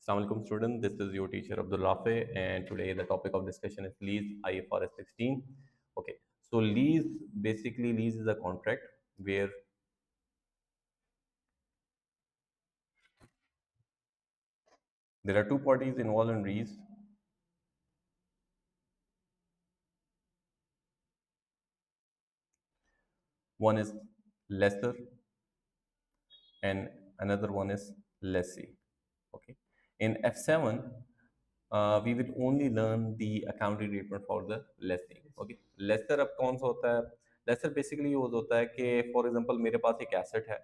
Assalamualaikum student, this is your teacher Abdul Rafe and today the topic of discussion is lease IFRS 16. Okay, so lease is a contract where there are two parties involved in lease. One is lessor and another one is lessee. Okay, in F7 we will only learn the accounting treatment for the lessee. Okay, lessor अब कौन सा होता है? Laser basically use होता है कि for example मेरे पास एक एसेट है,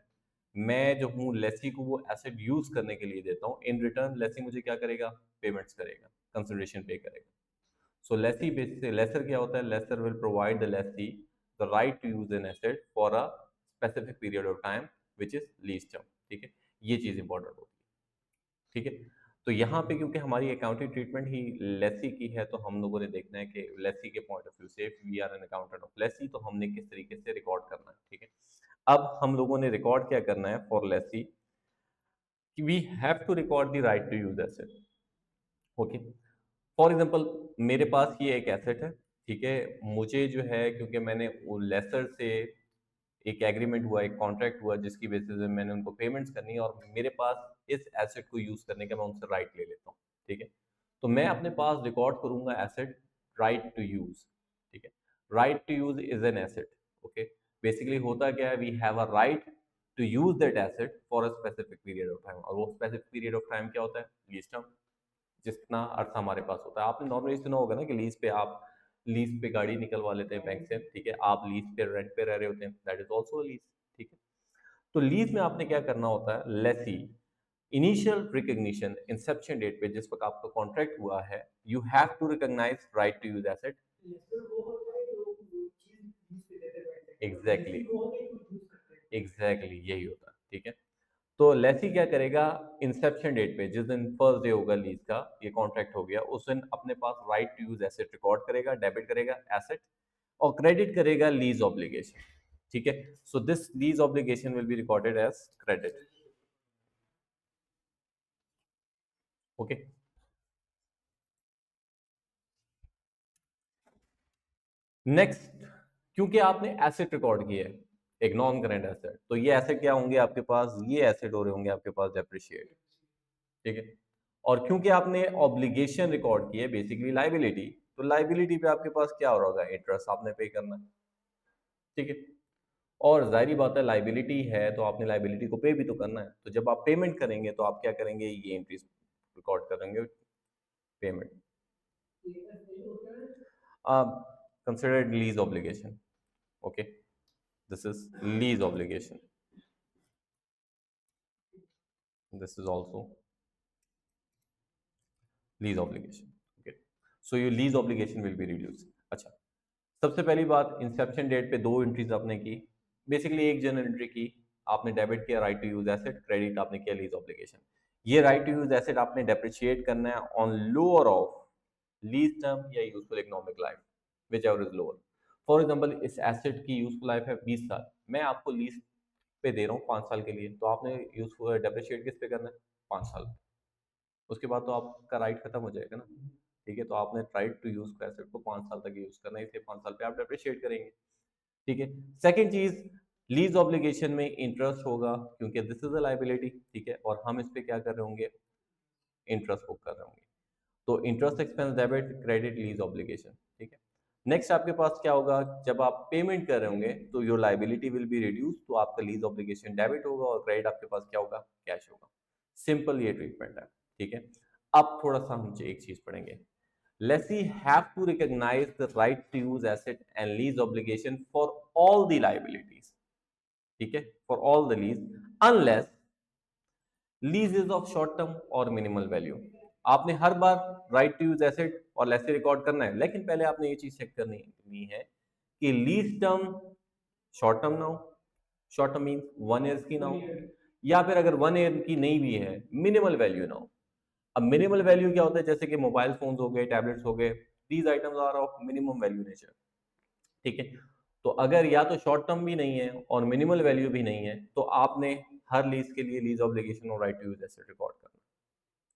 मैं जो हूँ लेसी को वो एसेट यूज करने के लिए देता हूँ, इन रिटर्न लेसी मुझे क्या करेगा? पेमेंट्स करेगा, कंसिडरेशन पे करेगा. सो लेसी बेसिस लेसर क्या होता है? Lessor will provide the lessee the right to use an asset for a specific period of time which is lease term. ठीक है, ये चीज इंपॉर्टेंट होती है. ठीक है, तो यहाँ पे क्योंकि हमारी अकाउंटिंग ट्रीटमेंट ही लेसी की है तो हम लोगों ने देखना है कि लेसी के पॉइंट ऑफ व्यू से we are an accountant of lessee तो हमने किस तरीके से रिकॉर्ड करना है. ठीक है, अब हम लोगों ने रिकॉर्ड क्या करना है for lessee? We have to record the right to use asset. Okay, for example मेरे पास ये एक एसेट है. ठीक है, मुझे जो है क्योंकि मैंने वो लेसर से एक एग्रीमेंट हुआ, एक कॉन्ट्रैक्ट हुआ जिसकी बेसिस पे मैंने उनको पेमेंट्स करनी है और मेरे पास इस एसेट को यूज करने का मैं उनसे राइट ले लेता हूँ. ठीक है, तो मैं अपने पास रिकॉर्ड करूंगा एसेट राइट टू यूज. ठीक है, right to use is an asset. Okay, basically होता क्या है? We have a right to use that asset for a specific period of time, और वो स्पेसिफिक पीरियड ऑफ टाइम क्या होता है? Lease term. जितना अर्थ हमारे पास होता है, आपने नॉर्मली सुना होगा ना कि लीज पे गाड़ी निकलवा लेते हैं बैंक से. ठीक है, आप लीज पे रेंट पे रह रहे होते हैं, दैट इज ऑल्सो लीज. ठीक है, तो लीज में आपने क्या करना होता है? Lessee initial recognition inception date पे जिस वक्त आपका कॉन्ट्रैक्ट हुआ है, you have to recognise right to use asset. Exactly, exactly यही होता है. ठीक है, तो लेसी क्या करेगा? इंसेप्शन डेट पे जिस दिन फर्स्ट डे होगा लीज का, ये कॉन्ट्रैक्ट हो गया, उस दिन अपने पास right to use asset record करेगा, डेबिट करेगा एसेट और क्रेडिट करेगा लीज ऑब्लिगेशन. ठीक है, so this lease obligation will be recorded as credit. Okay, next, क्योंकि आपने एसेट रिकॉर्ड किया है, एक नॉन करेंट एसेट, तो ये एसेट क्या होंगे आपके पास? ये एसेट हो रहे होंगे आपके पास डेप्रिशिएट. ठीक है, और क्योंकि आपने ऑब्लिगेशन रिकॉर्ड की है, बेसिकली लाइबिलिटी, तो लाइबिलिटी पे आपके पास क्या हो रहा होगा? इंटरेस्ट आपने पे करना है. ठीक है, और जाहिर बात है लाइबिलिटी है तो आपने लाइबिलिटी को पे भी तो करना है, तो जब आप पेमेंट करेंगे तो आप क्या करेंगे? ये एंट्रीज रिकॉर्ड करेंगे, payment. Considered lease obligation. Okay, this is lease obligation, this is also lease obligation. Okay, so your lease obligation will be reduce. अच्छा, सबसे पहली बात, इंसेप्शन डेट पे दो एंट्रीज आपने की. बेसिकली एक जनरल एंट्री की, आपने डेबिट किया right to use asset, credit आपने किया लीज ऑब्लिगेशन. ये राइट टू यूज एसेट आपने डेप्रिशिएट करना है on lower of lease term या useful economic life, whichever is lower. For example इस एसेट की यूजफुल लाइफ है 20 साल, मैं आपको लीज पे दे रहा हूँ 5 साल के लिए, तो आपने यूजफुल डेप्रिशिएट किस पे करना है? 5 साल. उसके बाद तो आपका राइट खत्म हो जाएगा ना. ठीक है, तो आपने राइट टू यूज का एसेट को 5 साल तक यूज करना है, इसलिए 5 साल पे आप डेप्रिशिएट करेंगे. ठीक है, सेकंड चीज, लीज ऑब्लिगेशन में इंटरेस्ट होगा क्योंकि दिस इज अ लाइबिलिटी. ठीक है, और हम इस पे क्या कर रहे होंगे? इंटरेस्ट बुक कर रहे होंगे. तो interest expense debit, credit, lease obligation. ठीक है, नेक्स्ट आपके पास क्या होगा? जब आप पेमेंट कर रहे होंगे तो your liability will be reduce, तो आपका लीज ऑब्लिगेशन डेबिट होगा और क्रेडिट आपके पास क्या होगा? कैश होगा. सिंपल ये ट्रीटमेंट है. ठीक है, अब थोड़ा सा हम एक चीज पढ़ेंगे. Lessee have to recognize the right to use asset and lease obligation for all the liabilities. ठीक है, for all the lease unless lease is of short term or minimal value. आपने हर बार राइट टू यूज एसेट और Lesi record करना है, लेकिन पहले आपने ये चीज चेक करनी है कि लीज टर्म शॉर्ट टर्म ना हो. शॉर्ट टर्म मीन 1 ईयर की ना हो, या फिर अगर 1 ईयर की नहीं भी है, मिनिमल वैल्यू ना हो. अब मिनिमल वैल्यू क्या होता है? जैसे कि मोबाइल फोन्स हो गए, टैबलेट्स हो गए, these items are of minimum value nature. ठीक है, तो अगर या तो शॉर्ट टर्म भी नहीं है और मिनिमल वैल्यू भी नहीं है, तो आपने हर लीज के लिए लीज ऑब्लिगेशन और right to use asset record करना.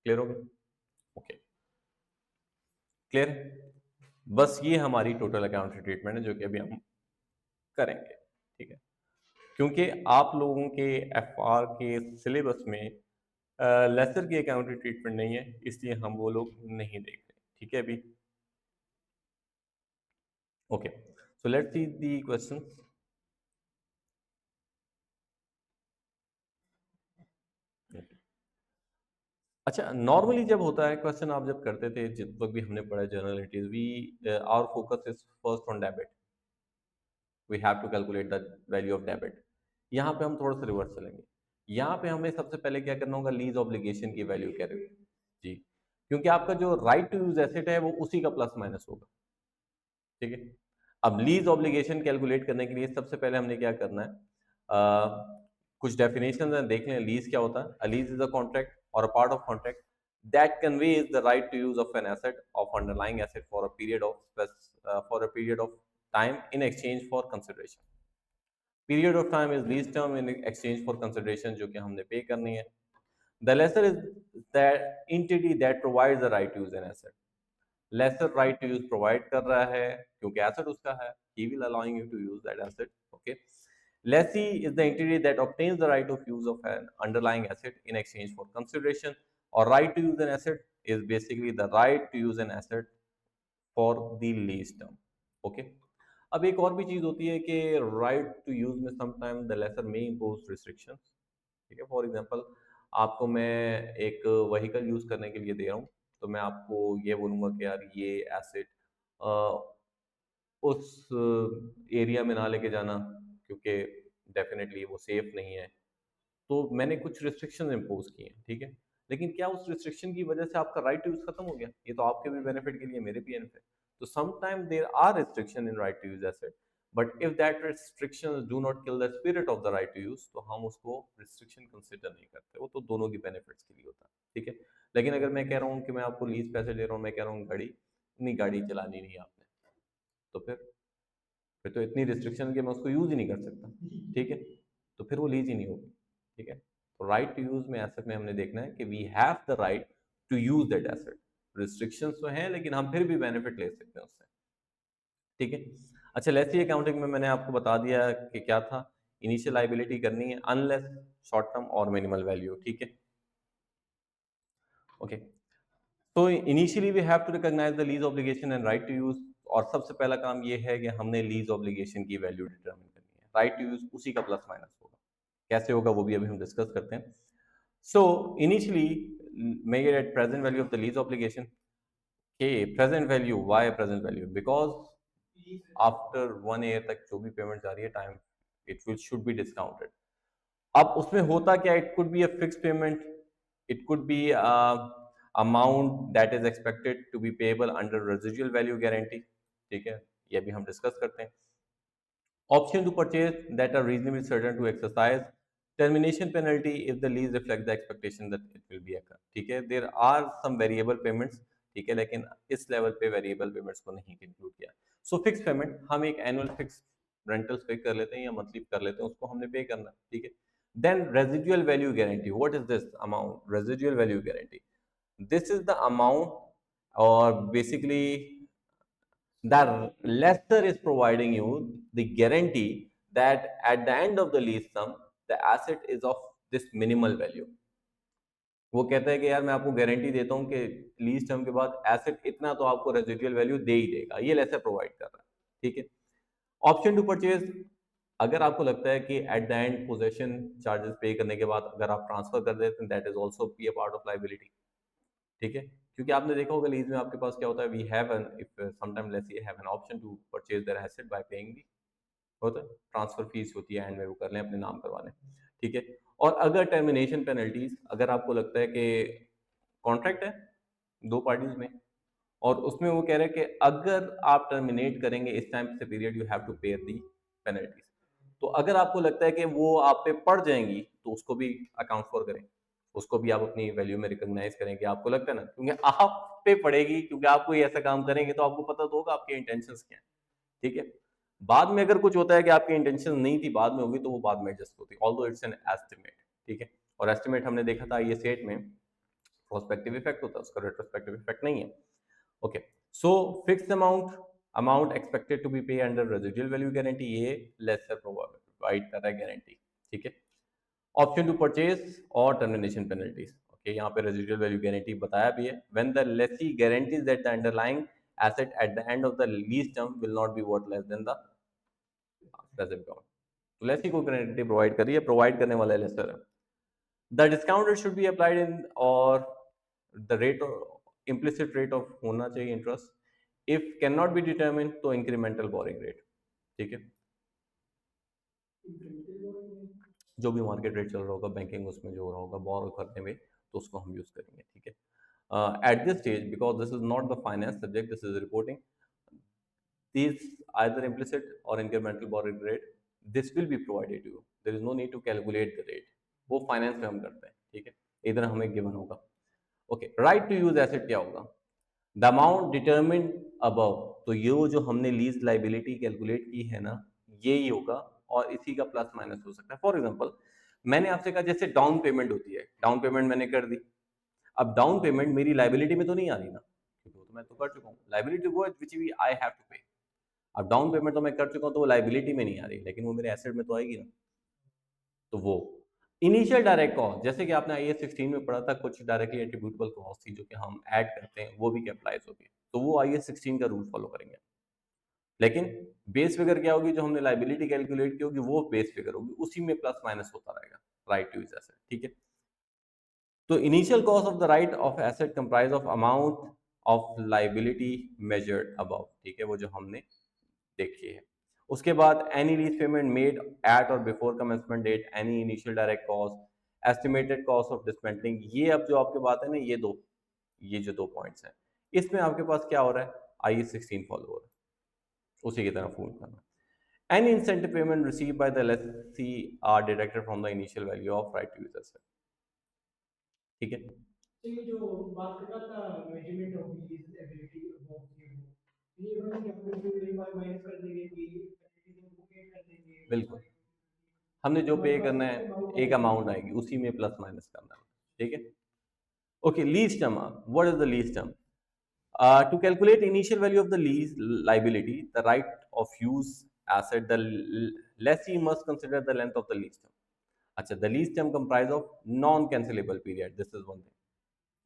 क्लियर हो गया? Okay, clear? बस ये हमारी टोटल अकाउंट ट्रीटमेंट है जो कि अभी हम करेंगे, ठीक है? क्योंकि आप लोगों के एफआर के सिलेबस में लेसर की अकाउंटिंग ट्रीटमेंट नहीं है, इसलिए हम वो लोग नहीं देख रहे, ठीक है अभी? Okay, so let's see the question. अच्छा, नॉर्मली जब होता है क्वेश्चन, आप जब करते थे, जिस वक्त भी हमने पढ़ा journal entries, we our focus is first on debit, we have to calculate the value of debit. यहाँ पे हम थोड़ा सा रिवर्स चलेंगे। यहाँ पे हमें सबसे पहले क्या करना होगा, लीज ऑब्लिगेशन की वैल्यू क्या रहेगी जी, क्योंकि आपका जो राइट टू यूज एसेट है वो उसी का प्लस माइनस होगा, ठीक है? अब लीज ऑब्लिगेशन कैलकुलेट करने के लिए सबसे पहले हमने क्या करना है, कुछ डेफिनेशन देख लें। लीज क्या होता है? A lease is a contract और a part of contract that conveys the right to use of an asset of underlying asset for a period of time in exchange for consideration. Period of time is lease term in exchange for consideration जो कि हमने पे करनी है. The lessor is that entity that provides the right to use an asset. Lesser right to use provide कर रहा है क्योंकि asset उसका है. He will allowing you to use that asset. Okay. Lessee is the entity that obtains the right of use of an underlying asset in exchange for consideration. Or right to use an asset is basically the right to use an asset for the lease term. Okay. अब एक और भी चीज होती है कि right to use में sometime the lesser में इम्पोज रिस्ट्रिक्शंस, ठीक है? फॉर एग्जांपल, आपको मैं एक व्हीकल यूज करने के लिए दे रहा हूँ, तो मैं आपको ये बोलूंगा कि यार ये एसेट उस एरिया में ना लेके जाना क्योंकि डेफिनेटली वो सेफ नहीं है। तो मैंने कुछ रिस्ट्रिक्शन इम्पोज किए हैं, ठीक है? लेकिन क्या उस रिस्ट्रिक्शन की वजह से आपका राइट टू यूज खत्म हो गया? ये तो आपके भी बेनिफिट के लिए, मेरे भी बेनिफिट। तो sometime there are restriction in right to use asset, but if that restrictions do not kill the spirit of the right to use, तो हम उसको रिस्ट्रिक्शन कंसिडर नहीं करते। वो तो दोनों की बेनिफिट्स के लिए होता है, ठीक है? लेकिन अगर मैं कह रहा हूँ कि मैं आपको लीज पैसे दे रहा हूँ, मैं कह रहा हूँ गाड़ी, नहीं गाड़ी चलानी नहीं है आपने, तो फिर तो इतनी रिस्ट्रिक्शन कि मैं उसको यूज ही नहीं कर सकता, ठीक है? तो फिर वो लीज ही नहीं होगी, ठीक है? तो राइट टू यूज में एसेट में हमने देखना है कि we have the right to use that asset. Restrictions तो हैं लेकिन हम फिर भी बेनिफिट ले सकते हैं उससे, ठीक है? अच्छा, लेसी अकाउंटिंग में मैंने आपको बता दिया कि क्या था, इनिशियल लाइबिलिटी करनी है अनलेस शॉर्ट टर्म और मिनिमल वैल्यू, ठीक है? ओके, तो initially we have to recognise the lease obligation and right to use. और सबसे पहला काम ये है कि हमने लीज ऑब्लिगेशन की वैल्यू डिटरमिन करनी है। राइट टू यूज उसी का प्लस माइनस होगा, कैसे होगा वो भी अभी हम डिस्कस करते हैं। So initially measure at present value of the lease obligation. के present value, why present value? Because after 1 year तक जो भी पेमेंट जा रही है, time it will should be discounted. अब उसमें होता क्या, it could be a fix payment, it could be amount that is expected to be payable under residual value guarantee, ठीक है? ये भी हम डिस्कस करते हैं। Option to purchase that are reasonably certain to exercise, termination penalty if the lease reflect the expectation that it will be occur, ठीक है? There are some variable payments, ठीक है, लेकिन इस लेवल पे वेरिएबल पेमेंट्स को नहीं इंक्लूड किया। सो फिक्स पेमेंट, हम एक एनुअल फिक्स रेंटल्स पे कर लेते हैं या मंथली कर लेते हैं, उसको हमने पे करना है, ठीक है? Then residual value guarantee. What is this amount? Residual value guarantee. This is the amount, or basically the lessor is providing you the guarantee that at the end of the lease term, the asset is of this minimal value. वो कहता है कि यार मैं आपको guarantee देता हूँ कि लीज टर्म के बाद एसेट इतना तो आपको रेजिडुअल वैल्यू दे ही देगा, ये लेसर प्रोवाइड कर रहा है, ठीक है? ऑप्शन टू परचेज, अगर आपको लगता है कि eight the and possession charges पे करने के बाद अगर आप ट्रांसफर कर देते हैं, that is also be a part of liability, ठीक है? क्योंकि आपने देखा होगा लीज में आपके पास क्या होता है, we have an, if sometime let's have an option to purchase their asset by paying the, होता है ट्रांसफर फीस होती है एंड में, वो कर लें अपने नाम करवा लें, ठीक है? और अगर टर्मिनेशन पेनल्टीज, अगर आपको लगता है कि कॉन्ट्रैक्ट है दो पार्टीज में और उसमें वो कह रहे हैं कि अगर आप टर्मिनेट करेंगे इस टाइम से पीरियड, यू हैव टू पे दी पेनल्टीज, तो अगर आपको लगता है कि वो आप पे पड़ जाएंगी तो उसको भी अकाउंट फॉर करें, उसको भी आप अपनी वैल्यू में रिकॉग्नाइज करें कि आपको लगता है ना, क्योंकि आप पे पड़ेगी, क्योंकि आप कोई ऐसा काम करेंगे तो आपको पता तो होगा आपके इंटेंशंस क्या हैं, ठीक है? बाद में अगर कुछ होता है कि आपकी इंटेंशन नहीं थी, बाद में होगी, तो वो बाद में एडजस्ट होती है, ऑल्दो इट्स एन एस्टिमेट, ठीक है? और एस्टिमेट हमने देखा था ये सेट में प्रोस्पेक्टिव इफेक्ट होता है, उसका रेट्रोस्पेक्टिव इफेक्ट नहीं है। Okay, so fixed amount expected to be pay under residual value guarantee, ये लेसर प्रोवाइड कर रहा है गारंटी, ठीक है। ऑप्शन टू परचेज और टर्मिनेशन पेनल्टीज, ओके, यहाँ पे रेजिडुअल वैल्यू गारंटी बताया भी है, when the lessee guarantees that the underlying asset at the end of the lease term will not be worth less than the present amount. तो lessee को guarantee provide करी है, provide करने वाला lessor है। The discount rate should be applied in, और the rate implicit rate of होना चाहिए interest, if can not be determine तो इंक्रीमेंटल बोरिंग रेट, ठीक है। जो भी मार्केट रेट चल रहा होगा बैंकिंग उसमें जो हो रहा होगा बोरो करने में, तो उसको हम यूज करेंगे, ठीक है। At this stage, because this is not the finance subject, this is reporting, these either implicit or incremental borrowing rate, this will be provided to you, there is no need to calculate the rate, वो finance में हम करते हैं, ठीक है। इधर हमें given होगा। Okay, right to use asset क्या होगा, द अमाउंट डिटर्मिन्ड अबव, तो ये जो हमने लीज लाइबिलिटी कैलकुलेट की है ना, ये ही होगा, और इसी का प्लस माइनस हो सकता है। फॉर एग्जांपल मैंने आपसे कहा जैसे डाउन पेमेंट होती है, डाउन पेमेंट मैंने कर दी, अब डाउन पेमेंट मेरी लाइबिलिटी में तो नहीं आ रही ना, क्योंकि वो तो मैं तो कर चुका हूँ, लाइबिलिटी वो है which we I have to pay. अब डाउन पेमेंट तो मैं कर चुका हूँ तो वो लाइबिलिटी में नहीं आ रही, लेकिन वो मेरे एसेट में तो आएगी ना। तो वो इनिशियल डायरेक्ट कॉस्ट, जैसे कि आपने IAS 16 में पढ़ा था, कुछ डायरेक्टली एट्रीब्यूटेबल कॉस्ट थी जो कि हम ऐड करते हैं, वो भी कैपिटलाइज होगी, तो वो IAS 16 का रूल फॉलो करेंगे। लेकिन बेस फिगर क्या होगी, जो हमने लाइबिलिटी कैलकुलेट की होगी वो बेस फिगर होगी, उसी में प्लस माइनस होता रहेगा, राइट टू यूज एसेट, ठीक है। तो initial cost of the right of asset comprise of amount of liability measured above, ठीक है, वो जो हमने देखी है। उसके बाद any lease payment made at और before commencement date, any initial direct cost, estimated cost of dismantling, ये अब जो आपके बात है ना, ये जो दो पॉइंट्स हैं, इसमें आपके पास क्या हो रहा है, IAS 16 फॉलो हो रहा है, उसी की तरह फूल करना। Any incentive payment received by the lessee are deducted from the initial value of right to use asset, ठीक है। तो ये जो बात कर रहा था मेजरमेंट ऑफ लीज एबिलिटी ये उन्होंने अपने माइनस कर देंगे कि कर देंगे, बिल्कुल, हमने जो पे करना है एक अमाउंट आएगी, उसी में प्लस माइनस करना है, ठीक है। Okay, lease term, what is the lease term, to calculate initial value of the lease liability, the right of use asset, the lessee must consider the length of the lease term. अच्छा, the lease term comprise of non-cancelable period, this is one thing,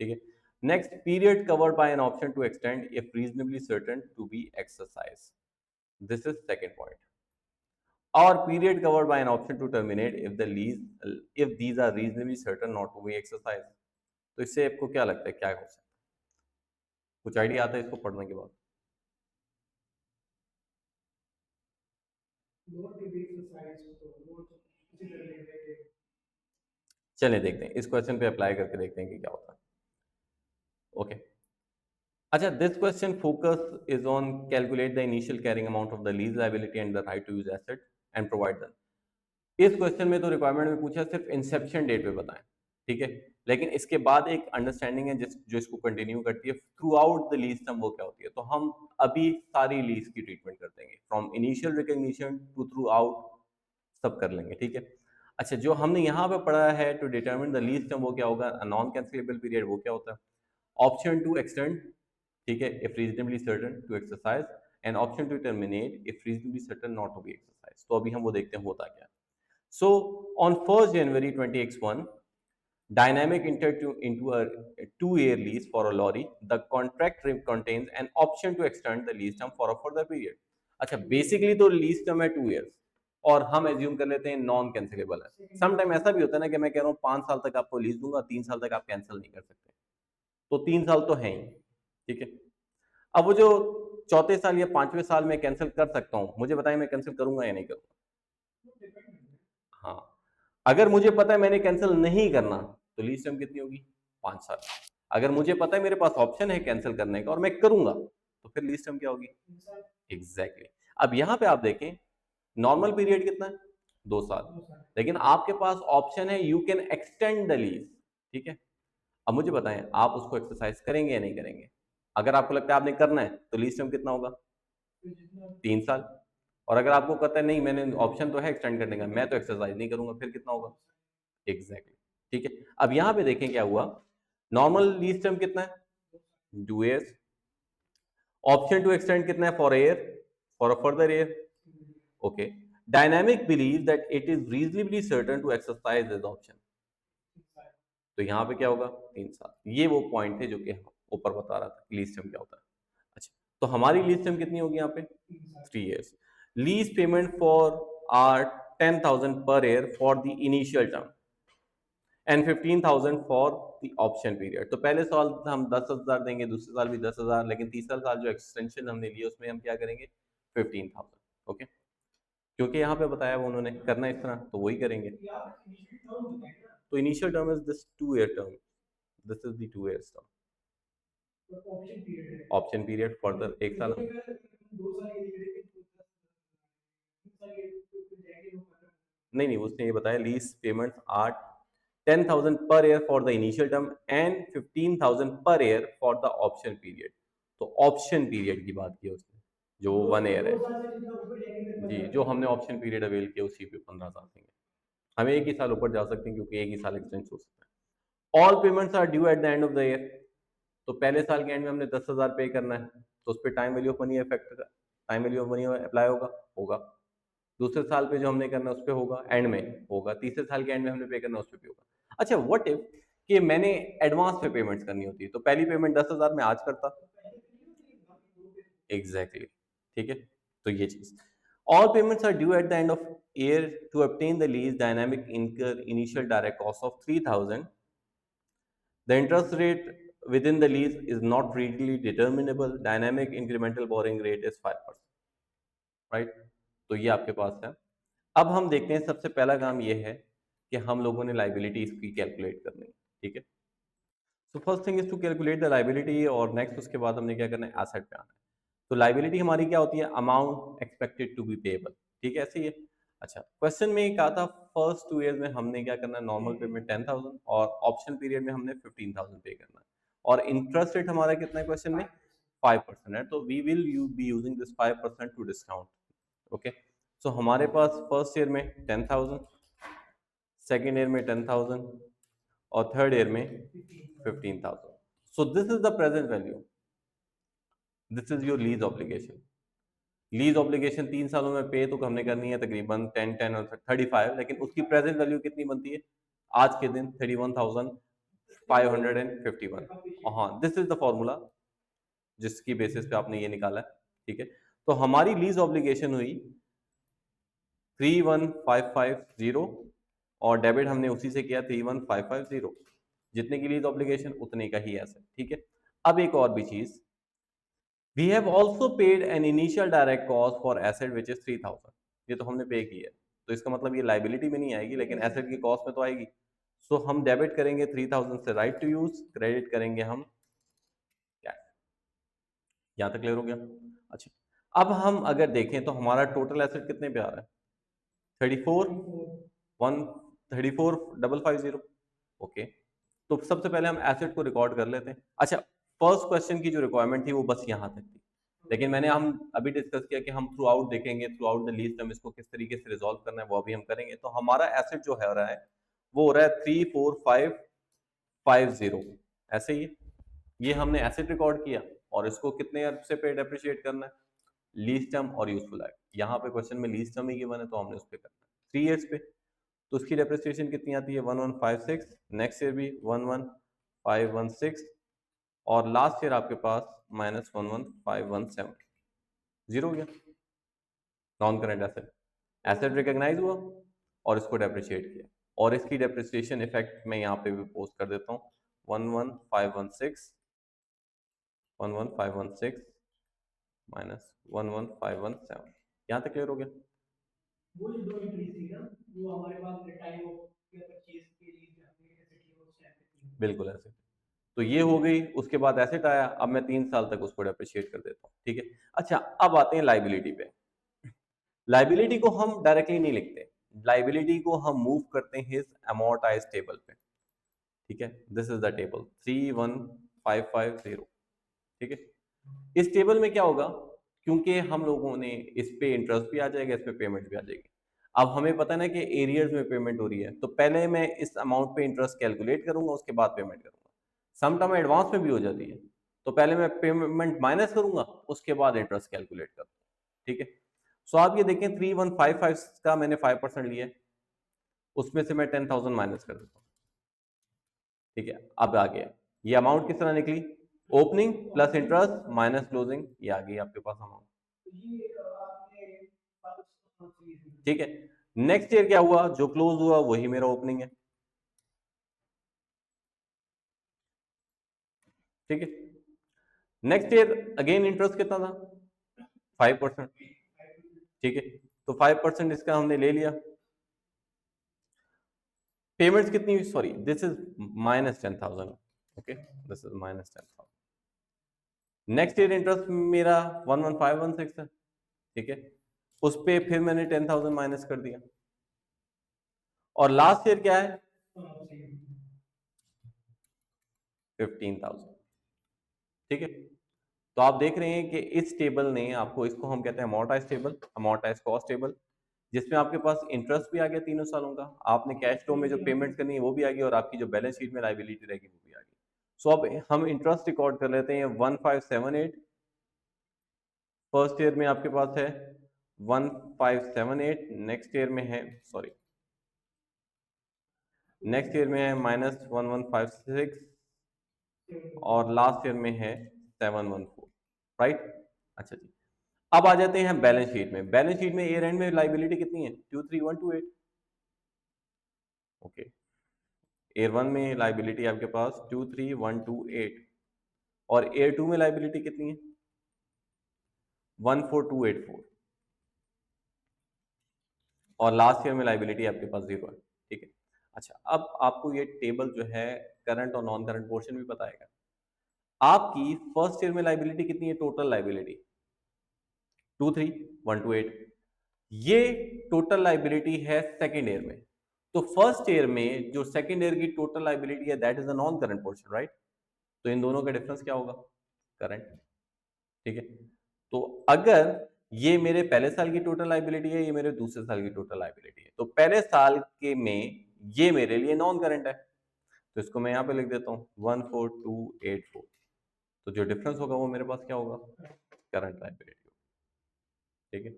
ठीक है। Next, period covered by an option to extend if reasonably certain to be exercised, this is second point. Or period covered by an option to terminate if the lease, if these are reasonably certain not to be exercised. तो इससे आपको क्या लगता है, क्या हो सकता है, कुछ आइडिया आता है इसको पढ़ने के बाद? चलिए देखते हैं, इस क्वेश्चन पे अप्लाई करके देखते हैं कि क्या होता है। ओके, अच्छा, this question focus is on calculate the initial carrying amount of the lease liability and the right to use asset and provide the, इस क्वेश्चन में तो रिक्वायरमेंट में पूछा सिर्फ इंसेप्शन डेट पे बताएं, ठीक है, लेकिन इसके बाद एक अंडरस्टैंडिंग है जो इसको कंटिन्यू करती है through out the lease term, वो क्या होती है, तो हम अभी सारी लीज की ट्रीटमेंट कर देंगे, from initial recognition to throughout, सब कर लेंगे, ठीक है। अच्छा, जो हमने यहाँ पे पढ़ा है to determine the lease term, वो क्या होगा, नॉन कैंसिलेबल पीरियड, वो क्या होता है, ऑप्शन टू एक्सटेंड, ठीक है, if reasonably certain to exercise, and option to terminate if reasonably certain not to be exercise. तो अभी हम वो देखते हैं होता क्या है। So on 1st January 2021, Dynamic entered into a 2-year lease for a lorry. The contract contains an option to extend the lease term for a further period. अच्छा, बेसिकली तो लीज टर्म है 2 years, और हम assume कर लेते हैं non cancellable है। Some time ऐसा भी होता है ना कि मैं कह रहा हूँ 5 साल तक आपको लीज दूंगा, 3 साल तक आप कैंसिल नहीं कर सकते, तो 3 साल तो है ही, ठीक है। अब वो जो चौथे साल या 5वें साल में कैंसिल कर सकता हूँ, मुझे बताइए मैं कैंसिल करूंगा या नहीं करूंगा? हाँ, अगर मुझे पता है मैंने कैंसिल नहीं करना तो लीज टर्म कितनी होगी, 5 साल। अगर मुझे पता है मेरे पास ऑप्शन है कैंसिल करने का और मैं करूंगा, तो फिर लीज टर्म क्या होगी, एग्जैक्टली। अब यहाँ पे आप देखें नॉर्मल पीरियड कितना है, 2 साल, लेकिन आपके पास ऑप्शन है you can extend the lease, ठीक है। अब मुझे बताएं आप उसको एक्सरसाइज करेंगे या नहीं करेंगे? अगर आपको लगता है आपने करना है तो लीज टर्म कितना होगा, 3 साल। और अगर आपको कहता है नहीं मैंने ऑप्शन तो है एक्सटेंड करने का, मैं तो एक्सरसाइज नहीं करूंगा, फिर कितना होगा, एग्जैक्टली, ठीक है। अब यहाँ पे देखें क्या हुआ, नॉर्मल लीज टर्म कितना है 2 years। ऑप्शन टू एक्सटेंड कितना है four year, for a further year. Okay, Dynamic believe that it is reasonably certain to exercise this option. तो यहाँ पे क्या होगा 3 साल। ये वो पॉइंट थे जो कि ऊपर बता रहा था लीज टर्म क्या होता है। अच्छा, तो हमारी लीज टर्म कितनी होगी यहाँ पे 3 years। Lease payment for are 10,000 per year for the initial term and 15,000 for the option period. तो पहले साल हम 10,000 देंगे, दूसरे साल भी 10,000, लेकिन तीसरा साल जो एक्सटेंशन हमने लिया उसमें हम क्या करेंगे 15,000। ओके, क्योंकि यहाँ पे बताया वो उन्होंने करना इस तरह, तो वही करेंगे। तो initial term is this 2 year term, this is the 2 years term. Option period further 1 साल। नहीं नहीं, उसने ये बताया lease payments are 10,000 per year for the initial term and 15,000 per year for the option period. तो ऑप्शन पीरियड की बात की उसने, जो 1 year है जी, जो हमने ऑप्शन पीरियड अवेल किया उसी पे 15 साल देंगे। हमें एक ही साल ऊपर जा सकते हैं क्योंकि एक ही साल एक्सटेंड हो सकता है। All payments are due at the end of the year. तो पहले साल के एंड में हमने 10,000 पे करना है, तो उस पर time value of money effect, time value of money apply होगा। दूसरे साल पे जो हमने करना है उस पर होगा, एंड में होगा। तीसरे साल के एंड में हमने पे करना है उस पर भी होगा। अच्छा, व्हाट इफ कि मैंने एडवांस पे पेमेंट्स करनी होती है, तो पहली पेमेंट 10,000 में आज करता। एग्जैक्टली, ठीक है। तो ये चीज, all payments are due at the end of year to obtain the lease dynamic incur initial direct cost of 3,000. The interest rate within the lease is not readily determinable. Dynamic incremental borrowing rate is 5%, right? तो ये आपके पास है। अब हम देखते हैं, सबसे पहला काम ये है कि हम लोगों ने लाइबिलिटी इसकी कैलकुलेट करनी है, ठीक है। तो first thing is to calculate the liability, और नेक्स्ट उसके बाद हमने क्या करना है, एसेट पे आना है। तो लाइबिलिटी हमारी क्या होती है, amount expected to be payable, ठीक है, ऐसे ही है। अच्छा, क्वेश्चन में कहा था फर्स्ट 2 years में हमने क्या करना है, नॉर्मल पेमेंट 10,000 और ऑप्शन पीरियड में हमने 15,000 पे करना है, और इंटरेस्ट रेट हमारा कितना है क्वेश्चन में 5% है। तो we will you be using this 5% to discount. Okay, so हमारे पास फर्स्ट ईयर में 10,000, सेकेंड ईयर में 10,000 और थर्ड ईयर में 15,000। So this is the present value, this is your lease obligation. Lease obligation 3 सालों में पे तो हमने करनी है तकरीबन 10 और 35, लेकिन उसकी प्रेजेंट वैल्यू कितनी बनती है आज के दिन 31,551। हाँ, दिस इज द फॉर्मूला जिसकी बेसिस पे आपने ये निकाला है, ठीक है। तो हमारी लीज ऑब्लिगेशन हुई 31,550 और डेबिट हमने उसी से किया 31,550। जितने की लीज ऑब्लिगेशन उतने का ही एसेट, ठीक है। अब एक और भी चीज, we have also paid an initial direct cost for asset which is 3,000। ये तो हमने पे की है, तो इसका मतलब ये लाइबिलिटी में नहीं आएगी लेकिन एसेट की कॉस्ट में तो आएगी। सो हम डेबिट करेंगे 3,000 से राइट टू यूज, क्रेडिट करेंगे हम कैश। यहाँ तक क्लियर हो गया। अच्छा, अब हम अगर देखें तो हमारा टोटल एसेट कितने पे आ रहा है 34,134,550। ओके, तो सबसे पहले हम एसेट को रिकॉर्ड कर लेते हैं। अच्छा, फर्स्ट क्वेश्चन की जो रिक्वायरमेंट थी वो बस यहाँ तक थी, लेकिन मैंने हम अभी डिस्कस किया कि हम थ्रू आउट देखेंगे, through out the lease term इसको किस तरीके से रिजॉल्व करना है वो अभी हम करेंगे। तो हमारा एसेट जो है रहा है वो हो रहा है 34,550, ऐसे ही ये हमने एसेट रिकॉर्ड किया और इसको कितने अर्ब से पे डेप्रिशिएट करना है, लीज टर्म और यूजफुल लाइफ। यहाँ पे क्वेश्चन में लीज टर्म ही गिवन है तो हमने उस पर करना है 3 years पे। तो उसकी डेप्रिसिएशन कितनी आती है 1156, नेक्स्ट ईयर भी 11,516 और लास्ट ईयर आपके पास -11,517। जीरो हो गया non current asset. Asset recognise हुआ और इसको डेप्रिशिएट किया, और इसकी डेप्रिसिएशन इफेक्ट मैं यहाँ पे भी पोस्ट कर देता हूँ 11,516 11,516 -11,517। यहाँ तक क्लियर हो गया। वो जो दो एंट्रीज थी ना, वो हमारे पास टाइम ऑफ परचेज के लिए हमने एसेट की वो स्टैम्प की, बिल्कुल ऐसे। तो ये हो गई, उसके बाद एसेट आया, अब मैं 3 साल तक उसको डेप्रिशिएट कर देता हूँ, ठीक है। अच्छा, अब आते हैं लाइबिलिटी पे। लाइबिलिटी को हम डायरेक्टली नहीं लिखते, लाइबिलिटी को हम मूव करते हैं हिज अमोर्टाइज टेबल पे, ठीक है। दिस इज द टेबल 31,550, ठीक है। इस टेबल में क्या होगा, क्योंकि हम लोगों ने इस पे इंटरेस्ट भी आ जाएगा, इस पे पेमेंट भी आ जाएगी। अब हमें पता ना कि एरियर्स में पेमेंट हो रही है, तो पहले मैं इस अमाउंट पे इंटरेस्ट कैलकुलेट करूंगा, उसके बाद पेमेंट करूंगा। सम टर्म एडवांस में भी हो जाती है, तो पहले मैं पेमेंट माइनस करूंगा, उसके बाद इंटरेस्ट कैलकुलेट करूंगा, ठीक है। सो आप ये देखें 3155 का मैंने 5% लिया है, उसमें से मैं 10,000 माइनस कर देता हूँ, ठीक है। अब आ गया ये अमाउंट किस तरह निकली, opening plus interest minus closing, ये आ गई आपके पास अमाउंट, ठीक है। नेक्स्ट ईयर क्या हुआ, जो क्लोज हुआ वही मेरा ओपनिंग है, ठीक है। नेक्स्ट ईयर अगेन इंटरेस्ट कितना था, 5%, ठीक है। तो 5% इसका हमने ले लिया, पेमेंट्स कितनी हुई, sorry this is -10,000, okay, this is -10,000। Next year interest मेरा 11516 है, ठीक है, उस पे फिर मैंने 10,000 माइनस कर दिया, और लास्ट ईयर क्या है 15,000, ठीक है। तो आप देख रहे हैं कि इस टेबल ने आपको, इसको हम कहते हैं amortise table, amortise cost table, जिसमें आपके पास इंटरेस्ट भी आ गया 3 सालों का, आपने कैश फ्लो में जो पेमेंट करनी है वो भी आ गई, और आपकी जो बैलेंस शीट में लाइबिलिटी रहेगी वो भी आ गई। सो अब हम इंटरेस्ट रिकॉर्ड कर लेते हैं 1578, फर्स्ट ईयर में आपके पास है 1578, नेक्स्ट ईयर में है, सॉरी नेक्स्ट ईयर में है -1156, और लास्ट ईयर में है 714, राइट। अच्छा जी, अब आ जाते हैं बैलेंस शीट में। बैलेंस शीट में ईयर एंड में लाइबिलिटी कितनी है 23128, ओके। ईयर वन में लाइबिलिटी आपके पास 23128, और ईयर टू में लाइबिलिटी कितनी है 14284, और लास्ट ईयर में लाइबिलिटी आपके पास 0 है, ठीक है। अच्छा, अब आपको ये टेबल जो है करंट और नॉन करंट पोर्शन भी बताएगा। आपकी फर्स्ट ईयर में लाइबिलिटी कितनी है, टोटल लाइबिलिटी 23128, ये टोटल लाइबिलिटी है सेकेंड ईयर में। तो फर्स्ट ईयर में जो सेकेंड ईयर की टोटल लाइबिलिटी है that is a non current portion, right. तो इन दोनों का डिफरेंस क्या होगा, करंट, ठीक है। तो अगर ये मेरे पहले साल की टोटल लाइबिलिटी है, ये मेरे दूसरे साल की टोटल लाइबिलिटी है, तो पहले साल के में ये मेरे लिए नॉन करंट है, तो इसको मैं यहाँ पे लिख देता हूँ 14284। तो जो डिफरेंस होगा वो मेरे पास क्या होगा, करंट लाइबिलिटी, ठीक है।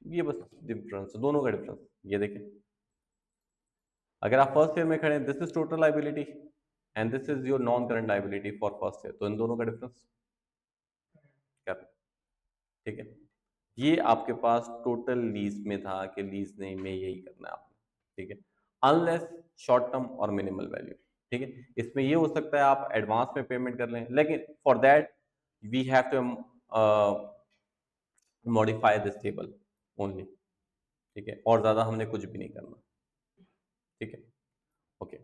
ये बस डिफरेंस, दोनों का डिफरेंस ये देखें। अगर आप फर्स्ट ईयर में खड़े हैं, this is total liability and this is your non current liability for first year, तो इन दोनों का डिफरेंस क्या, ठीक है। ये आपके पास टोटल लीज में था कि लीज नहीं में यही करना है आपने, ठीक है। अनलेस शॉर्ट टर्म और मिनिमल वैल्यू, ठीक है। इसमें ये हो सकता है आप एडवांस में पेमेंट कर लें, लेकिन for that we have to modify this table only, ठीक है, और ज्यादा हमने कुछ भी नहीं करना, ठीक है। Okay,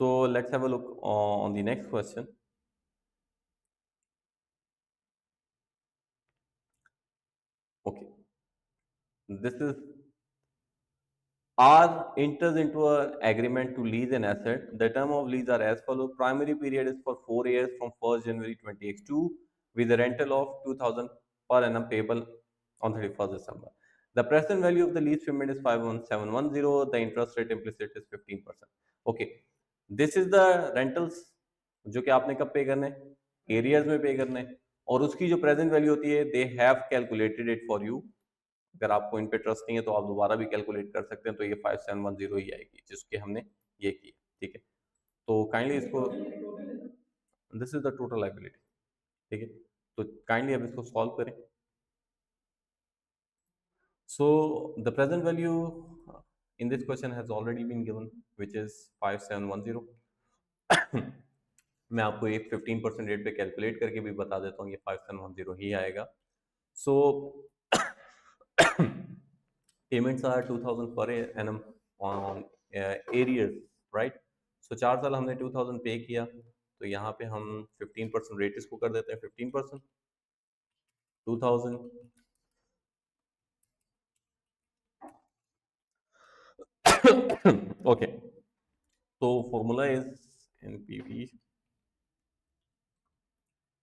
so let's have a look on the next question. Okay, this is R enters into an agreement to lease an asset. The term of lease are as follows. Primary period is for 4 years from 1st January 2022 with a rental of 2,000 per annum payable on 31st December. The present value of the lease payment is 51710. The interest rate implicit is 15%. Okay, this is the rentals जो कि आपने कब पे करने, arrears में पे करने, और उसकी जो प्रेजेंट वैल्यू होती है they have calculated it for you. अगर आपको इन पे ट्रस्ट नहीं है तो आप दोबारा भी कैलकुलेट कर सकते हैं, तो ये 5710 ही आएगी जिसके हमने ये किया, ठीक है। तो काइंडली इसको, this is the total liability, ठीक है। तो काइंडली अब इसको सॉल्व करें। So the present value in this question has already been given which is 5710। मैं आपको एक 15% रेट पे कैलकुलेट करके भी बता देता हूँ, ये 5710 ही आएगा। सो payments are 2000 per annum on arrears, right? So 4 साल हमने 2000 पे किया, तो यहाँ पे हम 15% रेट इसको कर देते हैं, 15% 2000, ओके। तो formula is NPV,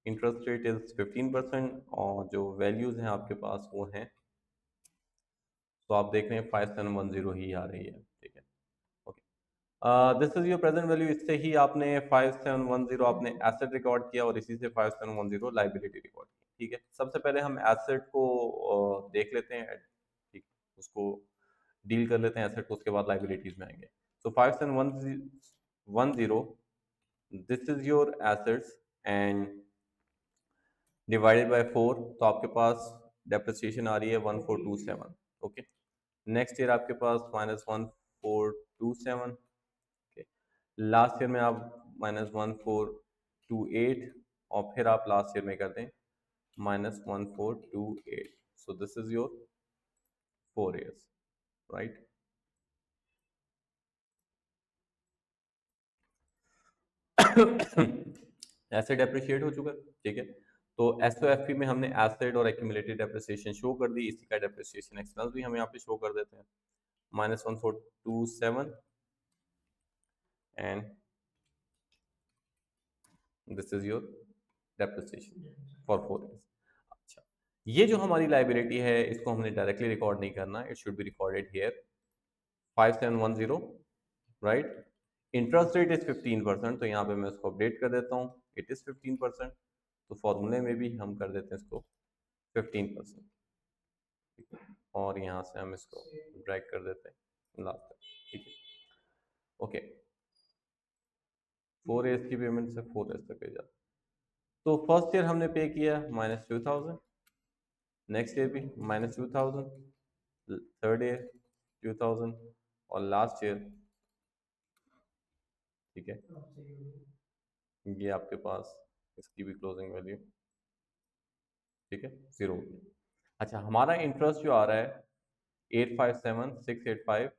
interest rate is 15%, और जो वैल्यूज हैं आपके पास वो हैं, तो आप देख रहे हैं 5710 ही आ रही है, ठीक है, okay. This is your present value. इससे ही आपने 5710 आपने एसेट रिकॉर्ड किया और इसी से 5710 लाइबिलिटी रिकॉर्ड की। ठीक है, सबसे पहले हम एसेट को देख लेते हैं। ठीक, उसको डील कर लेते हैं एसेट को, उसके बाद लाइबिलिटीज में आएंगे। सो 5710, this is your assets and divided by 4, तो आपके पास डेप्रिसिएशन आ रही है 1427। ओके, नेक्स्ट ईयर आपके पास -1427। लास्ट ईयर में आप -1428, और फिर आप लास्ट ईयर में कर दें -1428। So this is your 4 years, right. Asset appreciate हो चुका है, ठीक है। तो एसओएफपी में हमने एसेट और एक्यूमुलेटेड डेप्रिसिएशन शो कर दी, इसी का डेप्रिसिएशन एक्सपेंस भी हम यहाँ पे शो कर देते हैं -1427 and this is your depreciation for 4 years। अच्छा, ये जो हमारी लाइबिलिटी है इसको हमने डायरेक्टली रिकॉर्ड नहीं करना, it should be recorded here 5710, right. Interest rate is 15%, तो यहाँ पे मैं इसको अपडेट कर देता हूँ, इट इज 15%। तो फॉर्मूले में भी हम कर देते हैं इसको 15%, ठीक है। और यहाँ से हम इसको ड्रैग कर देते हैं लास्ट तक, ठीक है। ओके, 4 years की पेमेंट से 4 years तक ले जाते। तो फर्स्ट ईयर हमने पे किया -2000, नेक्स्ट ईयर भी -2000, थर्ड ईयर 2000, और लास्ट ईयर, ठीक है, ये आपके पास इसकी भी क्लोजिंग वैल्यू, ठीक है, 0 हो गई। अच्छा, हमारा इंटरेस्ट जो आ रहा है 857685,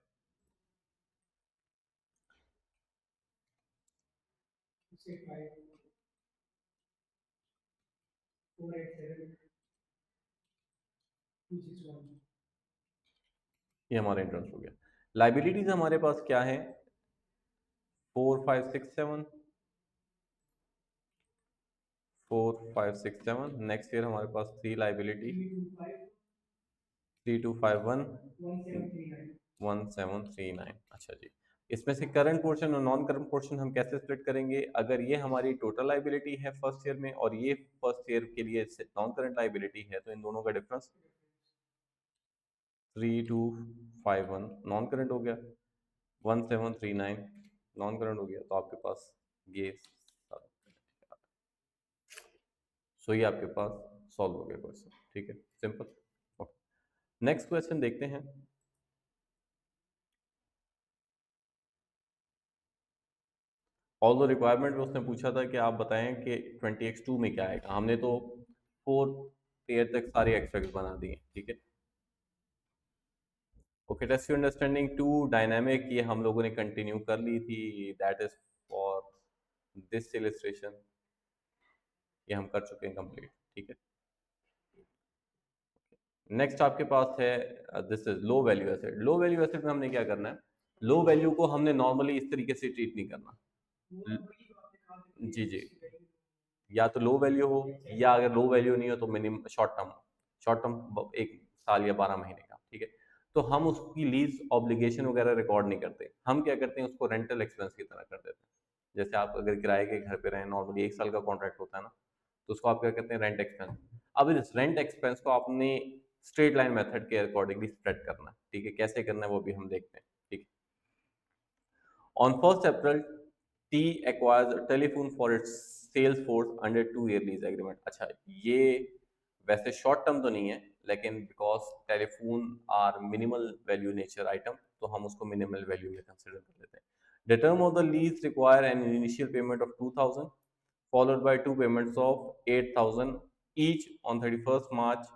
487 ये हमारा इंटरेस्ट हो गया। लाइबिलिटीज हमारे पास क्या है 4567, 4567। नेक्स्ट ईयर हमारे पास 3 लाइबिलिटी 3251 1739। अच्छा जी, इसमें से करंट पोर्शन और नॉन करंट पोर्शन हम कैसे स्प्लिट करेंगे? अगर ये हमारी टोटल लाइबिलिटी है फर्स्ट ईयर में और ये फर्स्ट ईयर के लिए नॉन करंट लाइबिलिटी है, तो इन दोनों का डिफरेंस 3251 नॉन करंट हो गया, 1739 नॉन करंट हो गया, तो आपके पास ये सो ये आपके पास सॉल्व हो गया क्वेश्चन, ठीक है, सिंपल। ओके, नेक्स्ट क्वेश्चन देखते हैं। ऑल द रिक्वायरमेंट में उसने पूछा था कि आप बताएं कि 20x2 में क्या आएगा। हमने तो 4 ईयर तक सारे एक्सपेक्ट बना दिए, ठीक है। Okay, test your understanding to Dynamic, ये हम लोगों ने कंटिन्यू कर ली थी, that is for this illustration, ये हम कर चुके हैं कंप्लीट, ठीक है। नेक्स्ट आपके पास है this is low value asset. Low value asset में हमने क्या करना है, लो वैल्यू को हमने नॉर्मली इस तरीके से ट्रीट नहीं करना। जी जी, या तो लो वैल्यू हो, या अगर लो वैल्यू नहीं हो तो minimum short term, short term 1 साल या 12 महीने का, ठीक है। तो हम उसकी लीज ऑब्लिगेशन वगैरह रिकॉर्ड नहीं करते, हम क्या करते हैं उसको रेंटल एक्सपेंस की तरह कर देते हैं। जैसे आप अगर किराए के घर पे रहें, नॉर्मली 1 साल का कॉन्ट्रैक्ट होता है ना, तो उसको आप क्या कहते हैं, रेंट एक्सपेंस। अब इस रेंट एक्सपेंस को आपने स्ट्रेट लाइन मेथड के अकॉर्डिंगली स्प्रेड करना है, ठीक है। कैसे करना है वो भी हम देखते हैं, ठीक है। On 1st April, T acquires a telephone for its sales force under 2 year lease agreement। अच्छा, ये वैसे शॉर्ट टर्म तो नहीं है, लेकिन because telephone are minimal value nature item, तो हम उसको मिनिमल वैल्यू में कंसिडर कर लेते हैं। The term of the lease require an initial payment of 2000 followed by two payments of 8000 each on 31st March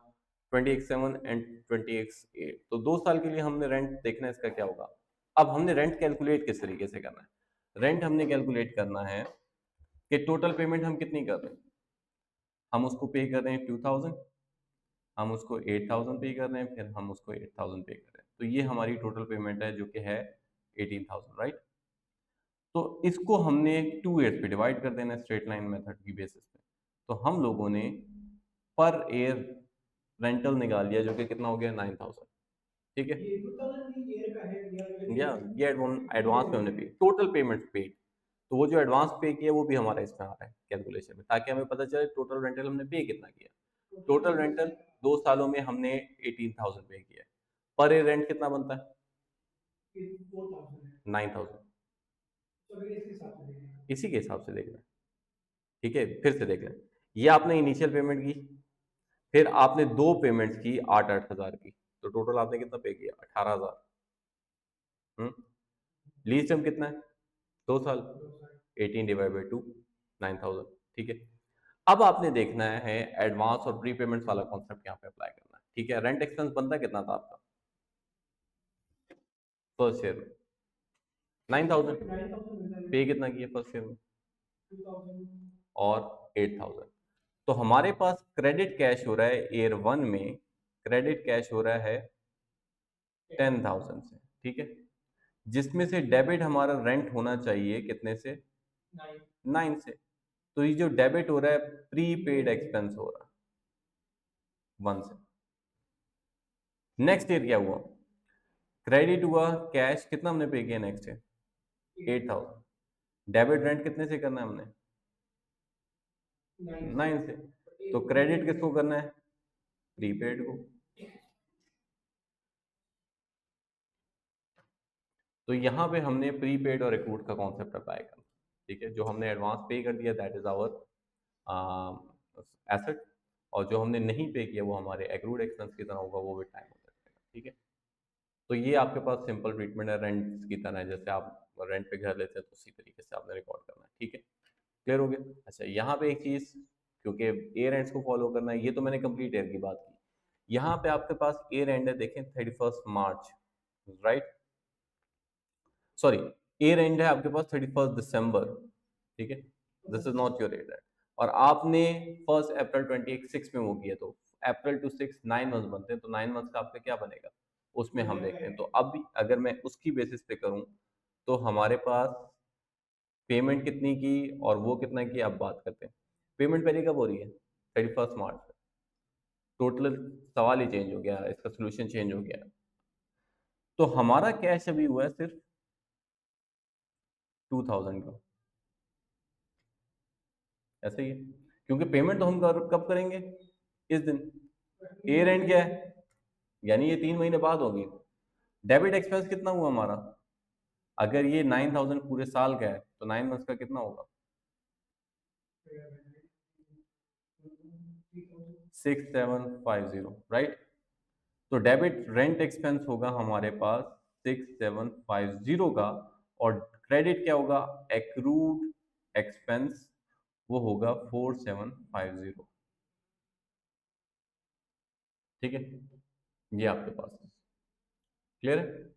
20x7 and 20x8। तो 2 साल के लिए हमने रेंट देखना है इसका क्या होगा। अब हमने रेंट कैलकुलेट किस तरीके से करना है, रेंट हमने कैलकुलेट करना है कि टोटल पेमेंट हम कितनी कर रहे हैं। हम उसको पे कर रहे हैं 2000, हम उसको 8000 पे कर रहे हैं, फिर हम उसको 8000 पे कर रहे हैं, तो ये हमारी टोटल पेमेंट है जो कि है 18000, राइट। तो इसको हमने 2 ईयर्स पे डिवाइड कर देना है स्ट्रेट लाइन मेथड की बेसिस पे। तो हम लोगों ने पर ईयर रेंटल निकाल लिया जो कि कितना हो गया 9000, ठीक है, या ये एडवांस में हमने पे, टोटल पेमेंट पे, तो वो जो एडवांस पे किया वो भी हमारा इसमें आ रहा है कैलकुलेशन में, ताकि हमें पता चले टोटल रेंटल हमने पे कितना किया। टोटल रेंटल 2 सालों में हमने 18,000 पे किया है, पर ए रेंट कितना बनता है? 9,000। इसी के हिसाब से देखना है, ठीक है, फिर से देख लें। ये आपने इनिशियल पेमेंट की, फिर आपने दो पेमेंट्स की 8,000 की, तो टोटल आपने कितना पे किया? 18,000। लीज टर्म कितना है? 2 साल। 18 डिवाइड बाई 2, 9,000। ठीक है, अब आपने देखना है एडवांस और प्री पेमेंट्स वाला कॉन्सेप्ट यहाँ पे अप्लाई करना है। ठीक है, रेंट एक्सपेंस बनता कितना था आपका फर्स्ट ईयर में? 9,000। पे कितना किया फर्स्ट ईयर में? और 8,000। तो हमारे पास क्रेडिट कैश हो रहा है ईयर 1 में, क्रेडिट कैश हो रहा है 10,000 से। ठीक है, जिसमें से डेबिट हमारा रेंट होना चाहिए कितने से? 9 से। तो ये जो डेबिट हो रहा है प्री पेड एक्सपेंस हो रहा है 1 से। नेक्स्ट ईयर क्या हुआ? क्रेडिट हुआ कैश, कितना हमने पे किया नेक्स्ट ईयर? 8,000। डेबिट रेंट कितने से करना है हमने? 9 से। तो क्रेडिट किसको करना है? प्रीपेड को। तो यहाँ पे हमने प्रीपेड और एक्रूड का कॉन्सेप्ट अप्लाई करना। ठीक है, जो हमने एडवांस पे कर दिया दैट इज आवर एसेट, और जो हमने नहीं पे किया वो हमारे एक्रूड एक्सपेंस की तरह होगा, वो भी टाइम होता है। ठीक है, तो ये आपके पास सिंपल ट्रीटमेंट है रेंट की तरह है, जैसे आप रेंट पे घर लेते हैं तो उसी तरीके से आपने रिकॉर्ड करना है। ठीक है, क्लियर हो गया? अच्छा, यहाँ पे एक चीज, क्योंकि ईयर एंड्स को फॉलो करना है, ये तो मैंने कंप्लीट ईयर की बात की। यहाँ पे आपके पास ईयर एंड है, देखें 31 मार्च, राइट? सॉरी, ईयर एंड है आपके पास 31 दिसंबर। ठीक है, this is not your year and. और आपने 1 अप्रैल 26 में वो किया, तो अप्रैल टू 6 9 मंथ बनते हैं, तो 9 मंथ का आपका क्या बनेगा उसमें हम देखते हैं। तो अब अगर मैं उसकी बेसिस पे करूं तो हमारे पास पेमेंट कितनी की और वो कितना की, अब बात करते हैं। पेमेंट पहले कब हो रही है? 31 मार्च। टोटल सवाल ही चेंज हो गया, इसका सोल्यूशन चेंज हो गया। तो हमारा कैश अभी हुआ है सिर्फ 2,000 का, ऐसे ही है, क्योंकि पेमेंट तो हम कब करेंगे? इस दिन। ईयर एंड क्या है, यानी ये 3 महीने बाद होगी। डेबिट एक्सपेंस कितना हुआ हमारा? अगर ये 9,000 पूरे साल का है तो 9 मंथ का कितना होगा? 6,750, राइट? तो डेबिट रेंट एक्सपेंस होगा हमारे पास 6,750 का, और क्रेडिट क्या होगा? एक्रूड एक्सपेंस, वो होगा 4,750। ठीक है, ये आपके पास क्लियर है?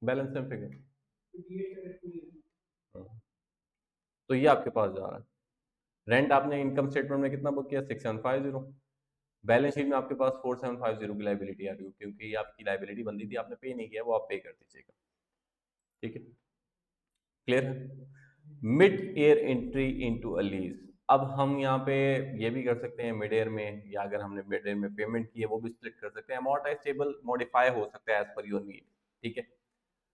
बैलेंस में फिगर, तो ये आपके पास जा रहा है। रेंट आपने इनकम स्टेटमेंट में कितना बुक किया? 6,750। बैलेंस शीट में आपके पास 4,750 की लाइबिलिटी आ रही हो, क्योंकि ये आपकी लाइबिलिटी बनती थी, आपने पे नहीं किया, वो आप पे कर दीजिएगा। ठीक है, क्लियर है? Mid year entry into a lease. अब हम यहाँ पे ये भी कर सकते हैं मिड ईयर में, या अगर हमने मिड ईयर में पेमेंट की है वो भी स्प्लिट कर सकते हैं। अमोर्टाइज टेबल मॉडिफाई हो सकता है एज पर योर नीड। ठीक है,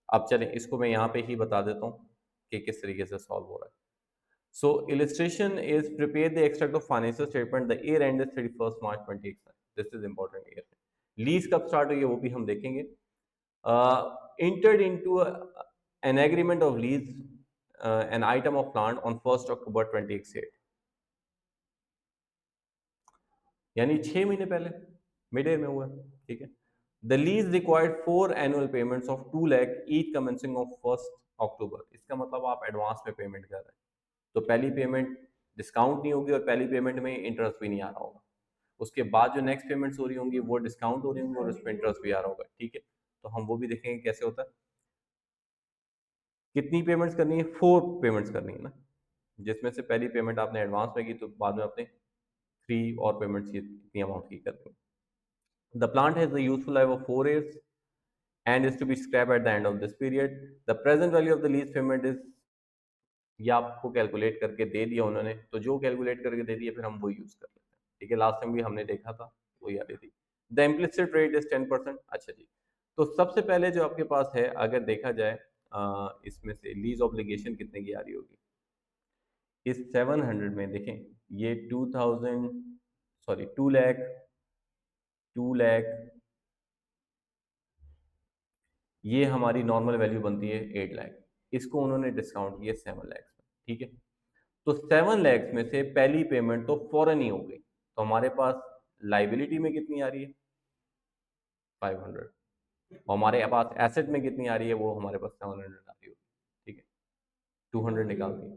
अब चलें इसको मैं यहाँ पे ही बता देता हूँ कि किस तरीके से सॉल्व हो रहा है। So illustration is prepare the extract of financial statement. The year end is 31st March 2018. This is important year. Lease कब start हुई है वो भी हम देखेंगे। Entered into an agreement of lease an item of land on 1st October 2018, यानी 6 महीने पहले मिड ईयर में हुआ है। ठीक है, the lease required 4 annual payments of 2 lakh each commencing of 1 अक्टूबर। इसका मतलब आप एडवांस में पेमेंट कर रहे हैं, तो पहली पेमेंट डिस्काउंट नहीं होगी, और पहली पेमेंट में इंटरेस्ट भी नहीं आ रहा होगा। उसके बाद जो नेक्स्ट पेमेंट्स हो रही होंगी वो डिस्काउंट हो रही होंगी और उसमें इंटरेस्ट भी आ रहा होगा। ठीक है, तो हम वो भी देखेंगे कैसे होता है। कितनी पेमेंट्स करनी है? 4 पेमेंट्स करनी है ना, जिसमें से पहली पेमेंट आपने एडवांस में की, तो बाद में आपने 3 और पेमेंट्स इतनी अमाउंट की करनी है। The plant has the useful life of 4 years and is to be scrapped at the end of this period. The present value of the lease payment is, ये आपको कैलकुलेट करके दे दिया उन्होंने, तो जो कैलकुलेट करके दे दिया फिर हम वो यूज कर लेते हैं। ठीक है, लास्ट टाइम भी हमने देखा था, वही आ रही थी। The implicit rate is 10%। अच्छा जी, तो सबसे पहले जो आपके पास है, अगर देखा जाए इसमें से लीज ऑब्लिगेशन कितने की आ रही होगी इस 700 में, देखें ये 2000, सॉरी 2 लाख, 2 लाख, ये हमारी नॉर्मल वैल्यू बनती है 8 लाख, इसको उन्होंने डिस्काउंट किया 7 लाख में, ठीक है। तो 7 लाख में से पहली पेमेंट तो फौरन ही हो गई, तो हमारे पास लाइबिलिटी में कितनी आ रही है 500, और हमारे पास एसेट में कितनी आ रही है, वो हमारे पास 700 आ रही होगी, ठीक है। 200 निकाल दी,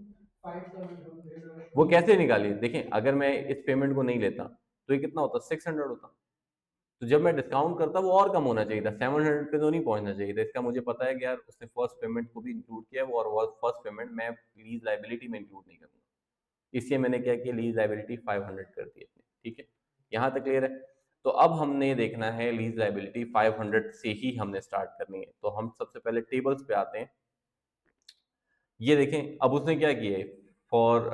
वो कैसे निकाली, देखें अगर मैं इस पेमेंट को नहीं लेता तो ये कितना होता 600 होता, तो जब मैं डिस्काउंट करता वो और कम होना चाहिए था, 700 पे तो नहीं पहुंचना चाहिए था। इसका मुझे पता है कि यार उसने फर्स्ट पेमेंट को भी इंक्लूड किया है, और फर्स्ट पेमेंट मैं लीज लाइबिलिटी में इंक्लूड नहीं करूंगा, इसलिए मैंने क्या किया, लीज लाइबिलिटी 500 कर दी अपनी, ठीक है। यहाँ तक क्लियर है। तो अब हमने देखना है लीज लाइबिलिटी 500 से ही हमने स्टार्ट करनी है, तो हम सबसे पहले टेबल्स पे आते हैं। ये देखें अब उसने क्या किया है, for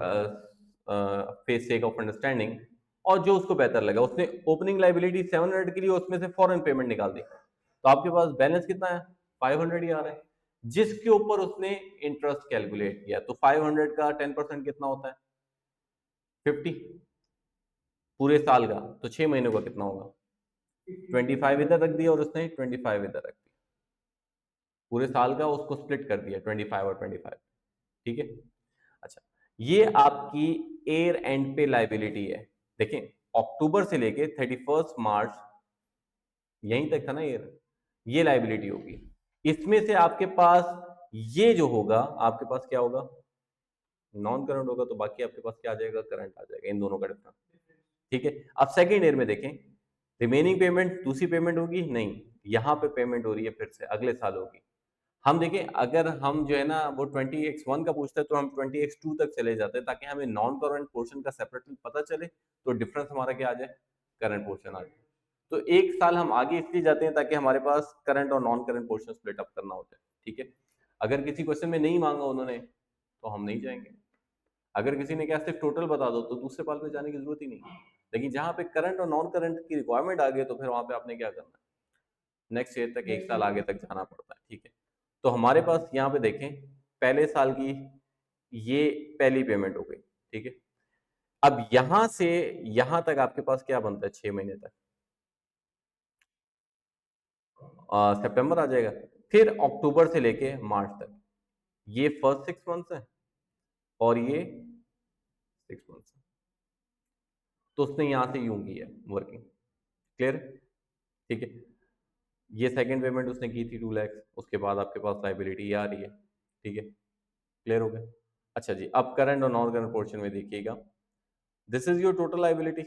face sake of understanding, और जो उसको बेहतर लगा, उसने ओपनिंग लाइबिलिटी 700 के लिए उसमें से फॉरन पेमेंट निकाल दी, तो आपके पास बैलेंस कितना है 500 ही आ रहा है, जिसके ऊपर उसने इंटरेस्ट कैलकुलेट किया। तो 500 का 10% कितना होता है 50, पूरे साल का तो 6 महीनों का कितना होगा 25 इधर रख दिया, और उसने 25 इधर रख दिया, पूरे साल का उसको स्प्लिट कर दिया 25 और 25, ठीक है। अच्छा, ये आपकी एयर एंड पे लाइबिलिटी है, देखें अक्टूबर से लेके 31 मार्च यहीं तक था ना ये लाइबिलिटी होगी, इसमें से आपके पास ये जो होगा आपके पास क्या होगा नॉन करंट होगा, तो बाकी आपके पास क्या आ जाएगा करंट आ जाएगा, इन दोनों का डिफरेंस, ठीक है। अब सेकेंड ईयर में देखें, रिमेनिंग पेमेंट दूसरी पेमेंट होगी नहीं, यहाँ पे पेमेंट हो रही है फिर से अगले साल होगी। हम देखें अगर हम जो है ना वो 20x1 का पूछते हैं तो हम 20x2 तक चले जाते हैं, ताकि हमें नॉन करंट पोर्शन का सेपरेटली पता चले, तो डिफरेंस हमारा क्या आ जाए करंट पोर्शन आ जाए। तो एक साल हम आगे इसलिए जाते हैं ताकि हमारे पास करंट और non current portion split up करना होता है, ठीक है। अगर किसी क्वेश्चन में नहीं मांगा उन्होंने तो हम नहीं जाएंगे, अगर किसी ने क्या सिर्फ टोटल बता दो तो दूसरे पाल पे जाने की जरूरत ही नहीं है। लेकिन जहाँ पे करंट और नॉन करंट की रिक्वायरमेंट आ गई तो फिर वहां पे आपने क्या करना है नेक्स्ट ईयर तक, एक साल आगे तक जाना पड़ता है, ठीक है। तो हमारे पास यहाँ पे देखें पहले साल की ये पहली पेमेंट हो गई, ठीक है। अब यहां से यहां तक आपके पास क्या बनता है 6 महीने तक, सितंबर आ जाएगा, फिर अक्टूबर से लेके मार्च तक ये फर्स्ट 6 मंथ्स है और ये 6 मंथ्स है, तो उसने यहां से यूं किया वर्किंग, क्लियर, ठीक है। ये सेकंड पेमेंट उसने की थी 2 लाख, उसके बाद आपके पास लाइबिलिटी ये आ रही है, ठीक है, क्लियर हो गया। अच्छा जी, अब करंट और नॉन करंट पोर्शन में देखिएगा, this is your total liability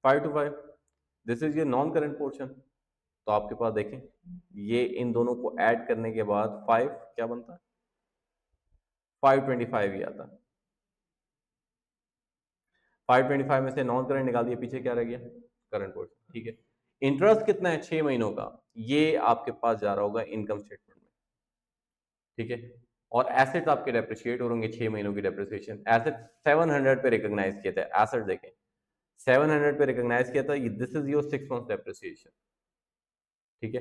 5 to 5, this is your non current portion, तो आपके पास देखें ये इन दोनों को ऐड करने के बाद 5 क्या बनता है 525 ही आता है, 525 में से नॉन करंट निकाल दिया, पीछे क्या रह गया करंट पोर्शन, ठीक है। इंटरेस्ट कितना है 6 महीनों का, ये आपके पास जा रहा होगा इनकम स्टेटमेंट में, ठीक है। और एसेट आपके डेप्रिशिएट हो होंगे 6 महीनों की डेप्रिसिएशन, एसेट 700 पे रिकॉग्नाइज किया था, एसेट देखें 700 पे रिकॉग्नाइज किया था, this is your 6 month depreciation, ठीक है।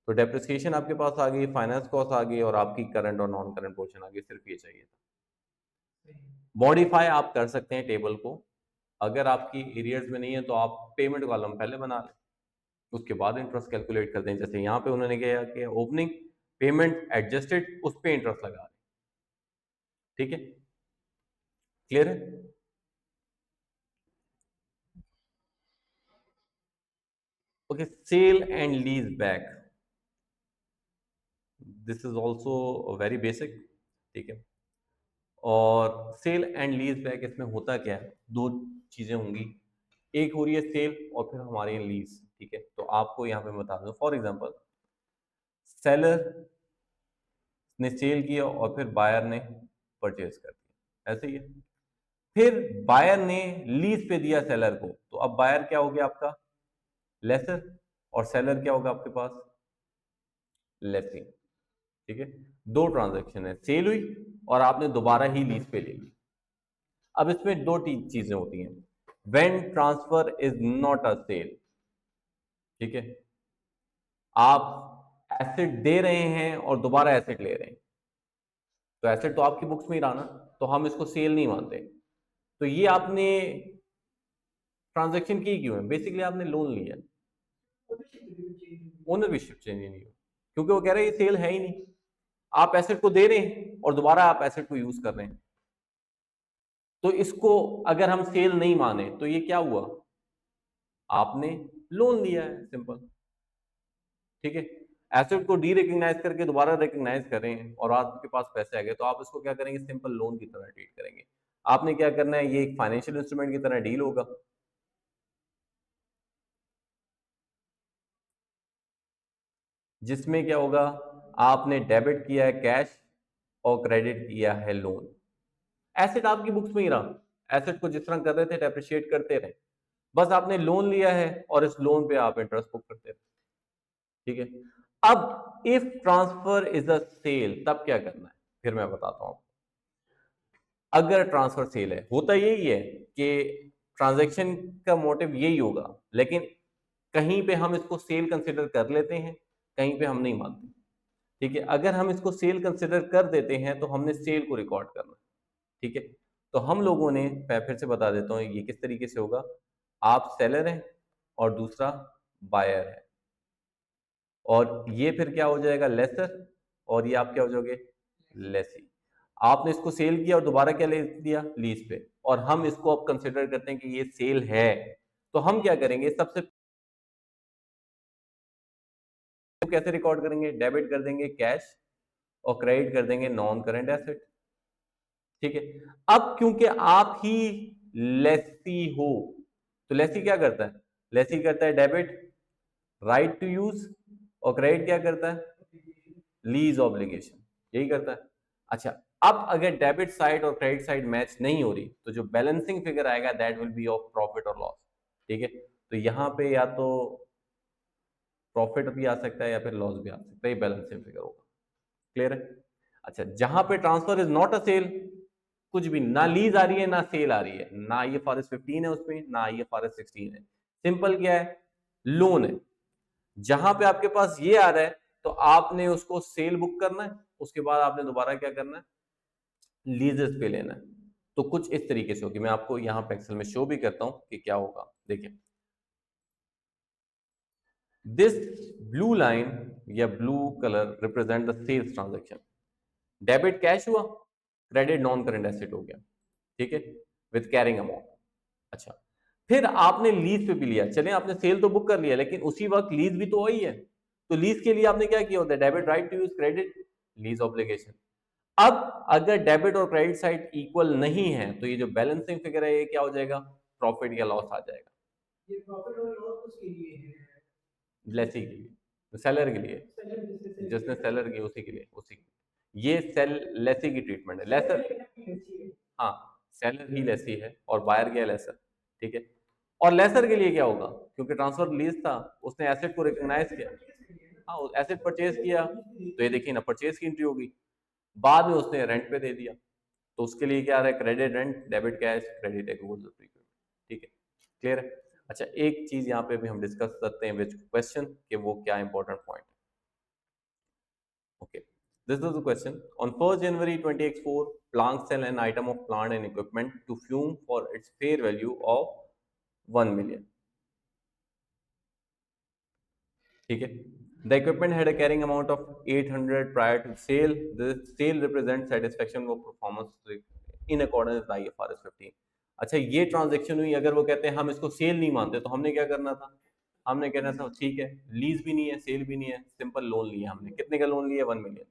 तो डेप्रिसिएशन आपके पास आ गई, फाइनेंस कॉस्ट आ गई, और आपकी करंट और नॉन करंट पोर्शन आ गई, सिर्फ ये चाहिए था। मॉडिफाई आप कर सकते हैं टेबल को, अगर आपकी एरियर्स में नहीं है तो आप पेमेंट कॉलम पहले बना लें, उसके बाद इंटरेस्ट कैलकुलेट कर दें, जैसे यहाँ पे उन्होंने किया कि ओपनिंग पेमेंट एडजस्टेड उस पे इंटरेस्ट लगा दें, ठीक है, क्लियर है। Okay, sale and lease back, this is also very basic, ठीक है। और सेल एंड लीज बैक इसमें होता क्या है, दो चीजें होंगी, एक हो रही है सेल और फिर हमारी लीज, ठीक है। तो आपको यहाँ पे बता दूं, फॉर एग्जांपल सेलर ने सेल किया और फिर बायर ने परचेज कर दिया, ऐसे ही है। फिर बायर ने लीज पे दिया सेलर को, तो अब बायर क्या हो गया आपका लेसर, और सेलर क्या होगा आपके पास लेसिंग, ठीक है। दो ट्रांजैक्शन है, सेल हुई और आपने दोबारा ही लीज पे ले ली। अब इसमें दो चीजें होती हैं, when transfer is not a sale, ठीक है, आप एसेट दे रहे हैं और दोबारा एसेट ले रहे हैं, तो एसेट तो आपकी बुक्स में ही रहा ना, तो हम इसको सेल नहीं मानते। तो ये आपने ट्रांजैक्शन की क्यों है? बेसिकली आपने लोन लिया, ओनरशिप चेंज नहीं हुई, क्योंकि वो कह रहे हैं ये सेल है ही नहीं, आप एसेट को दे रहे हैं और दोबारा आप एसेट को यूज कर रहे हैं। तो इसको अगर हम सेल नहीं माने तो ये क्या हुआ? आपने लोन लिया है, सिंपल। ठीक है, एसेट को डी रिकग्नाइज करके दोबारा रिकग्नाइज करें और आपके पास पैसे आ गए, तो आप इसको क्या करेंगे? सिंपल लोन की तरह ट्रीट करेंगे। आपने क्या करना है? ये एक फाइनेंशियल इंस्ट्रूमेंट की तरह डील होगा, जिसमें क्या होगा? आपने डेबिट किया है कैश और क्रेडिट किया है लोन। एसेट आपकी बुक्स में ही रहा, एसेट को जिस तरह कर रहे थे डेप्रिशिएट करते रहे, बस आपने लोन लिया है और इस लोन पे आप इंटरेस्ट बुक करते रहे। ठीक है, अब if transfer is a sale, तब क्या करना है फिर मैं बताता हूं। अगर ट्रांसफर सेल है, होता यही है कि ट्रांजैक्शन का मोटिव यही होगा, लेकिन कहीं पे हम इसको सेल कंसिडर कर लेते हैं, कहीं पे हम नहीं मानते। ठीक है, अगर हम इसको सेल कंसिडर कर देते हैं तो हमने सेल को रिकॉर्ड करना। ठीक है, तो हम लोगों ने, मैं फिर से बता देता हूँ ये किस तरीके से होगा। आप सेलर हैं और दूसरा बायर है, और ये फिर क्या हो जाएगा? लेसर, और ये आप क्या हो जाओगे? लेसी। आपने इसको सेल किया और दोबारा क्या ले दिया? लीज पे, और हम इसको अब कंसिडर करते हैं कि ये सेल है, तो हम क्या करेंगे? सबसे कैसे रिकॉर्ड करेंगे? डेबिट कर देंगे कैश और क्रेडिट कर देंगे नॉन करंट एसेट। ठीक है, अब क्योंकि आप ही लेसी हो, तो लेसी क्या करता है? लेसी करता है डेबिट, राइट टू यूज, और क्रेडिट क्या करता है? लीज ऑब्लिगेशन, यही करता है। अच्छा, अब अगर डेबिट साइड और क्रेडिट साइड मैच नहीं हो रही, तो जो बैलेंसिंग फिगर आएगा that will be of profit और लॉस। ठीक है, तो यहाँ पे या तो प्रॉफिट भी आ सकता है या फिर लॉस भी आ सकता है, ये बैलेंसिंग फिगर होगा। क्लियर है? अच्छा, जहां पे transfer is not a sale, कुछ भी ना लीज आ रही है ना सेल आ रही है, ना ये फॉरेस्ट 15 है उसमें, ना ये फॉरेस्ट 16 है, सिंपल क्या है? लोन है। जहां पे आपके पास ये आ रहा है तो आपने उसको सेल बुक करना है, उसके बाद आपने दोबारा क्या करना है? लीजेस पे लेना है। तो कुछ इस तरीके से होगी, मैं आपको यहाँ पे एक्सेल में शो भी करता हूं कि क्या होगा। देखिए, दिस ब्लू लाइन या blue colour represent the sales transaction. Debit cash हुआ, क्रेडिट नॉन करंट एसेट हो गया। ठीक है, विथ कैरिंग अमाउंट। अच्छा, फिर आपने लीज पे भी लिया, चले आपने सेल तो बुक कर लिया, लेकिन उसी वक्त लीज भी तो वही है, तो लीज के लिए आपने क्या किया होता है? Debit right to use, credit lease obligation. अब अगर डेबिट और क्रेडिट साइड इक्वल नहीं है, तो ये जो बैलेंसिंग फिगर है ये क्या हो जाएगा? प्रॉफिट या लॉस आ जाएगा। ये प्रॉफिट और लॉस उसके लिए है, लेसी के लिए, सेलर के लिए, जिसने सेलर की उसी के लिए, उसी के लिए। ये सेल लेसी की ट्रीटमेंट है, लेसर। हाँ, सेलर ही लेसी है और बायर क्या? लेसर। ठीक है, और लेसर के लिए क्या होगा? क्योंकि ट्रांसफर लीज था, उसने एसेट को रिकॉग्नाइज किया, हाँ एसेट परचेज किया, तो ये देखिए ना, परचेज की एंट्री होगी। बाद में उसने रेंट पे दे दिया, तो उसके लिए क्या आ रहा है? Credit rent, debit cash, credit accrual. ठीक है, क्लियर है? अच्छा, एक चीज यहाँ पे भी हम डिस्कस करते हैं विच क्वेश्चन, कि वो क्या इंपॉर्टेंट पॉइंट है। Okay, this is the question. On 1st January 2024, Planck sell an item of plant and equipment to Fume for its fair value of 1 million. ठीक है, the equipment had a carrying amount of 800 prior to sale. The sale represents satisfaction of performance in accordance with IFRS 15. अच्छा, ये transaction हुई, अगर वो कहते हैं हम इसको सेल नहीं मानते, तो हमने क्या करना था? हमने कहना था ठीक है, लीज भी नहीं है, सेल भी नहीं है, सिंपल लोन लिया हमने। कितने का लोन लिया? 1 मिलियन।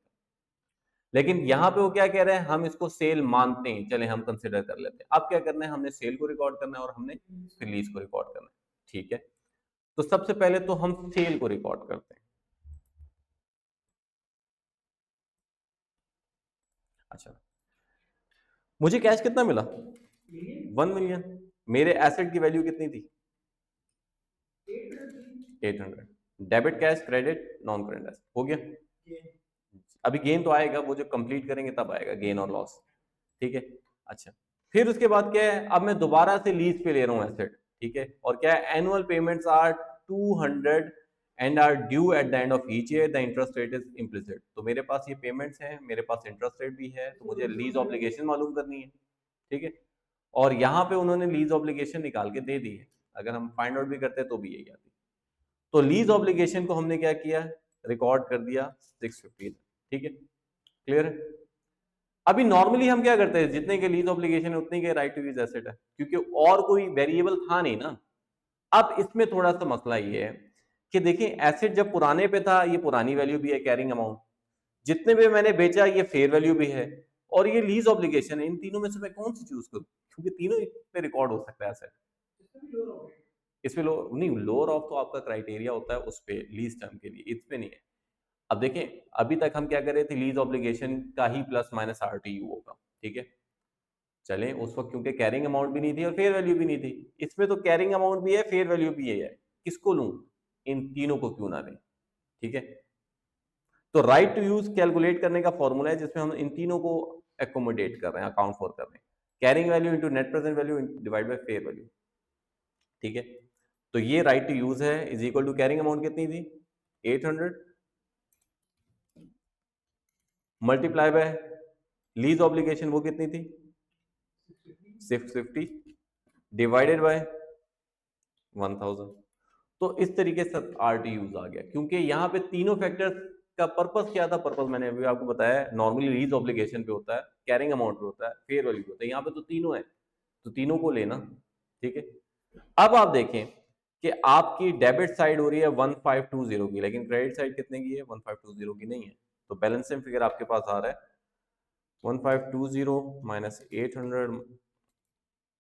लेकिन यहाँ पे वो क्या कह रहे हैं? हम इसको सेल मानते हैं, चले हम कंसिडर कर लेते हैं। अब क्या करना है? हमने सेल को रिकॉर्ड करना है और हमने फिर लीज को रिकॉर्ड करना है। ठीक है, तो सबसे पहले तो हम सेल को रिकॉर्ड करते हैं। अच्छा, मुझे कैश कितना मिला? 1 मिलियन। मेरे एसेट की वैल्यू कितनी थी? 800। Debit cash credit non current asset हो गया। अभी गेन तो आएगा, वो जो कंप्लीट करेंगे तब आएगा गेन और लॉस। ठीक है, अच्छा, फिर उसके बाद क्या है? अब मैं दोबारा से लीज पे ले रहा हूँ एसेट। ठीक है, और क्या है? Annual payments are 200 and are due at the end of each year, the interest rate is implicit. तो मेरे पास ये पेमेंट्स हैं, मेरे पास इंटरेस्ट रेट भी है, तो मुझे लीज ऑब्लिगेशन मालूम करनी है, ठीक है। और यहाँ पे उन्होंने लीज ऑब्लिगेशन निकाल के दे दी है, अगर हम फाइंड आउट भी करते हैं तो भी यही आती है। तो लीज ऑब्लिगेशन को हमने क्या किया, रिकॉर्ड कर दिया 650, ठीक है, क्लियर है। अभी नॉर्मली हम क्या करते हैं, जितने के लीज ऑब्लिगेशन है उतने के राइट टू यूज एसेट है, क्योंकि और कोई वेरिएबल था नहीं ना। अब इसमें थोड़ा सा मसला ये है कि देखिए, एसेट जब पुराने पे था, ये पुरानी वैल्यू भी है, कैरिंग अमाउंट, जितने पे मैंने बेचा ये फेयर वैल्यू भी है, और ये लीज ऑब्लिगेशन है। इन तीनों में से मैं कौन सी चूज करूं, क्योंकि तीनों पे रिकॉर्ड हो सकता है एसेट। इसमें लो नहीं, लोअर ऑफ तो आपका क्राइटेरिया होता है उस पे लीज टर्म के लिए, इस पे नहीं है। अब देखें, अभी तक हम क्या कर रहे थे, लीज ऑब्लिगेशन का ही प्लस माइनस आरटीयू होगा, ठीक है। चलें, उस वक्त क्योंकि कैरिंग अमाउंट भी नहीं थी और फेयर वैल्यू भी नहीं थी, इसमें तो कैरिंग अमाउंट भी है, फेयर वैल्यू भी है, किसको लूं, इन तीनों को क्यों ना लें, ठीक है। तो राइट टू यूज कैलकुलेट करने का फॉर्मूला है जिसमें हम इन तीनों को एकोमोडेट कर रहे हैं, अकाउंट फॉर कर रहे हैं। Carrying value into net present value divide by fair value, ठीक है। तो ये राइट टू यूज है is equal to carrying amount कितनी थी 800 मल्टीप्लाई बाय लीज ऑब्लिगेशन वो कितनी थी 650 डिवाइडेड बाय 1000। तो इस तरीके से आरटीयूज आ गया, क्योंकि यहाँ पे तीनों फैक्टर्स का पर्पस क्या था, पर्पस मैंने अभी आपको बताया, नॉर्मली लीज ऑब्लिगेशन पे होता है, कैरिंग अमाउंट पे होता है, फेयर वैल्यू पे होता है, यहाँ पे तो तीनों है, तो तीनों को लेना, ठीक है। अब आप देखें कि आपकी डेबिट साइड हो रही है 1520 की, लेकिन क्रेडिट साइड कितने की है 1520 की नहीं है, तो बैलेंसिंग फिगर आपके पास आ रहा है 1520 minus 800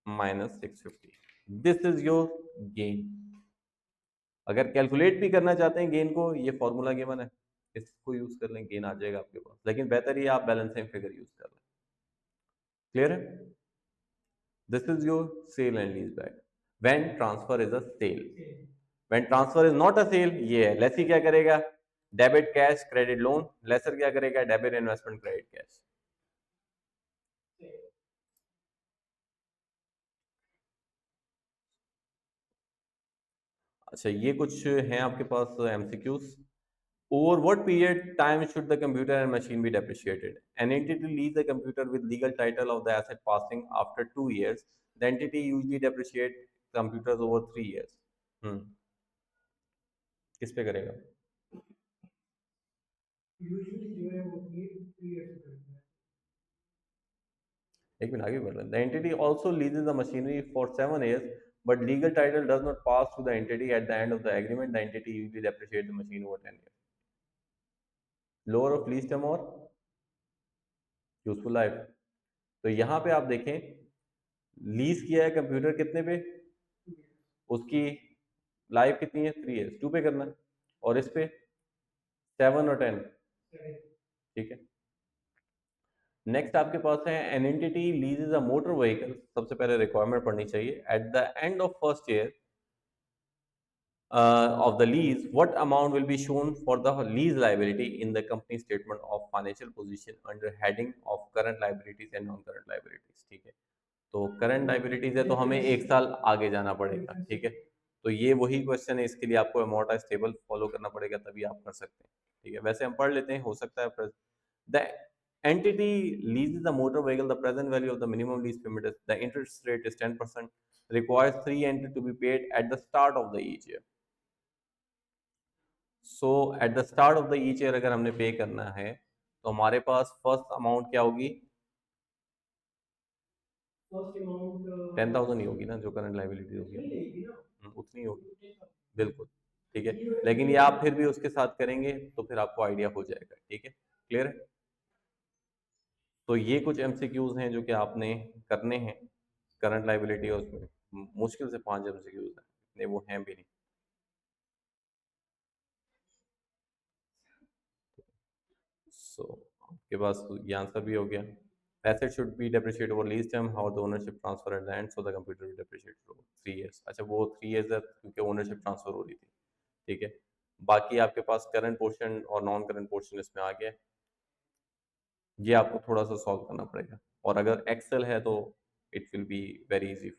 minus 650, this is your gain. अगर कैलकुलेट भी करना चाहते हैं गेन को, ये फॉर्मूला गिवन है, इसको यूज कर लें, गेन आ जाएगा आपके पास, लेकिन बेहतर ये आप बैलेंसिंग फिगर यूज कर लें, क्लियर है। This is your sale and lease back when transfer is a sale. When transfer is not a sale, ये है लेसी क्या करेगा, debit cash credit loan, lessor क्या करेगा, डेबिट इन्वेस्टमेंट क्रेडिट कैश। अच्छा, ये कुछ हैं आपके पास MCQs. Over what period time should the computer and machine be depreciated? An entity leases a computer with legal title of the asset passing after 2 years. The entity usually depreciate computers over 3 years. हम्म, किस पे करेगा? एक minute आगे बढ़ रहे हैं। The entity also leases the machinery for 7 years, but legal title does not pass to the entity at the end of the agreement. The entity usually depreciate the machine over 10 years. Lower of lease term और useful life। तो यहाँ पे आप देखें, lease किया है computer कितने पे, उसकी लाइफ कितनी है 3 years, 2 पे करना है, और इस पे 7 और 10, ठीक है। नेक्स्ट आपके पास है an entity leases a motor vehicle, सबसे पहले रिक्वायरमेंट पढ़नी चाहिए, eight the end of first year of the lease, what amount will be shown for the lease liability in the company statement of financial position under heading of current liabilities and non-current liabilities, ठीक है। तो current liabilities है तो हमें एक साल आगे जाना पड़ेगा, ठीक है। तो ये वही क्वेश्चन है, इसके लिए आपको अमोर्टाइज टेबल फॉलो करना पड़ेगा, तभी आप कर सकते हैं, ठीक है। वैसे हम पढ़ लेते हैं, हो सकता है। The entity leases the motor vehicle, the present value of the minimum lease payment is, the interest rate is 10%, requires 3 entity to be paid at the start of the each year. So at the start of the each year अगर हमने पे करना है, तो हमारे पास first amount क्या होगी, 10,000 ही होगी ना, जो करंट लाइबिलिटी होगी उतनी होगी, बिल्कुल, ठीक है। लेकिन ये आप फिर भी उसके साथ करेंगे तो फिर आपको आइडिया हो जाएगा, ठीक है, क्लियर है। तो ये कुछ एमसीक्यूज हैं जो कि आपने करने हैं, करंट लाइबिलिटी और उसमें मुश्किल से 5 एमसीक्यूज हैं, इतने वो हैं भी नहीं। सो आपके पास ये आंसर भी हो गया। Asset should be depreciated over lease term. How the ownership transfer at the end, so the computer will depreciate for 3 years. अच्छा, वो 3 years है क्योंकि ओनरशिप ट्रांसफर हो रही थी, ठीक है। बाकी आपके पास करंट पोर्शन और नॉन करंट पोर्शन इसमें आ गया, ये आपको थोड़ा सा सॉल्व करना पड़ेगा, और अगर एक्सेल है तो it will be very easy.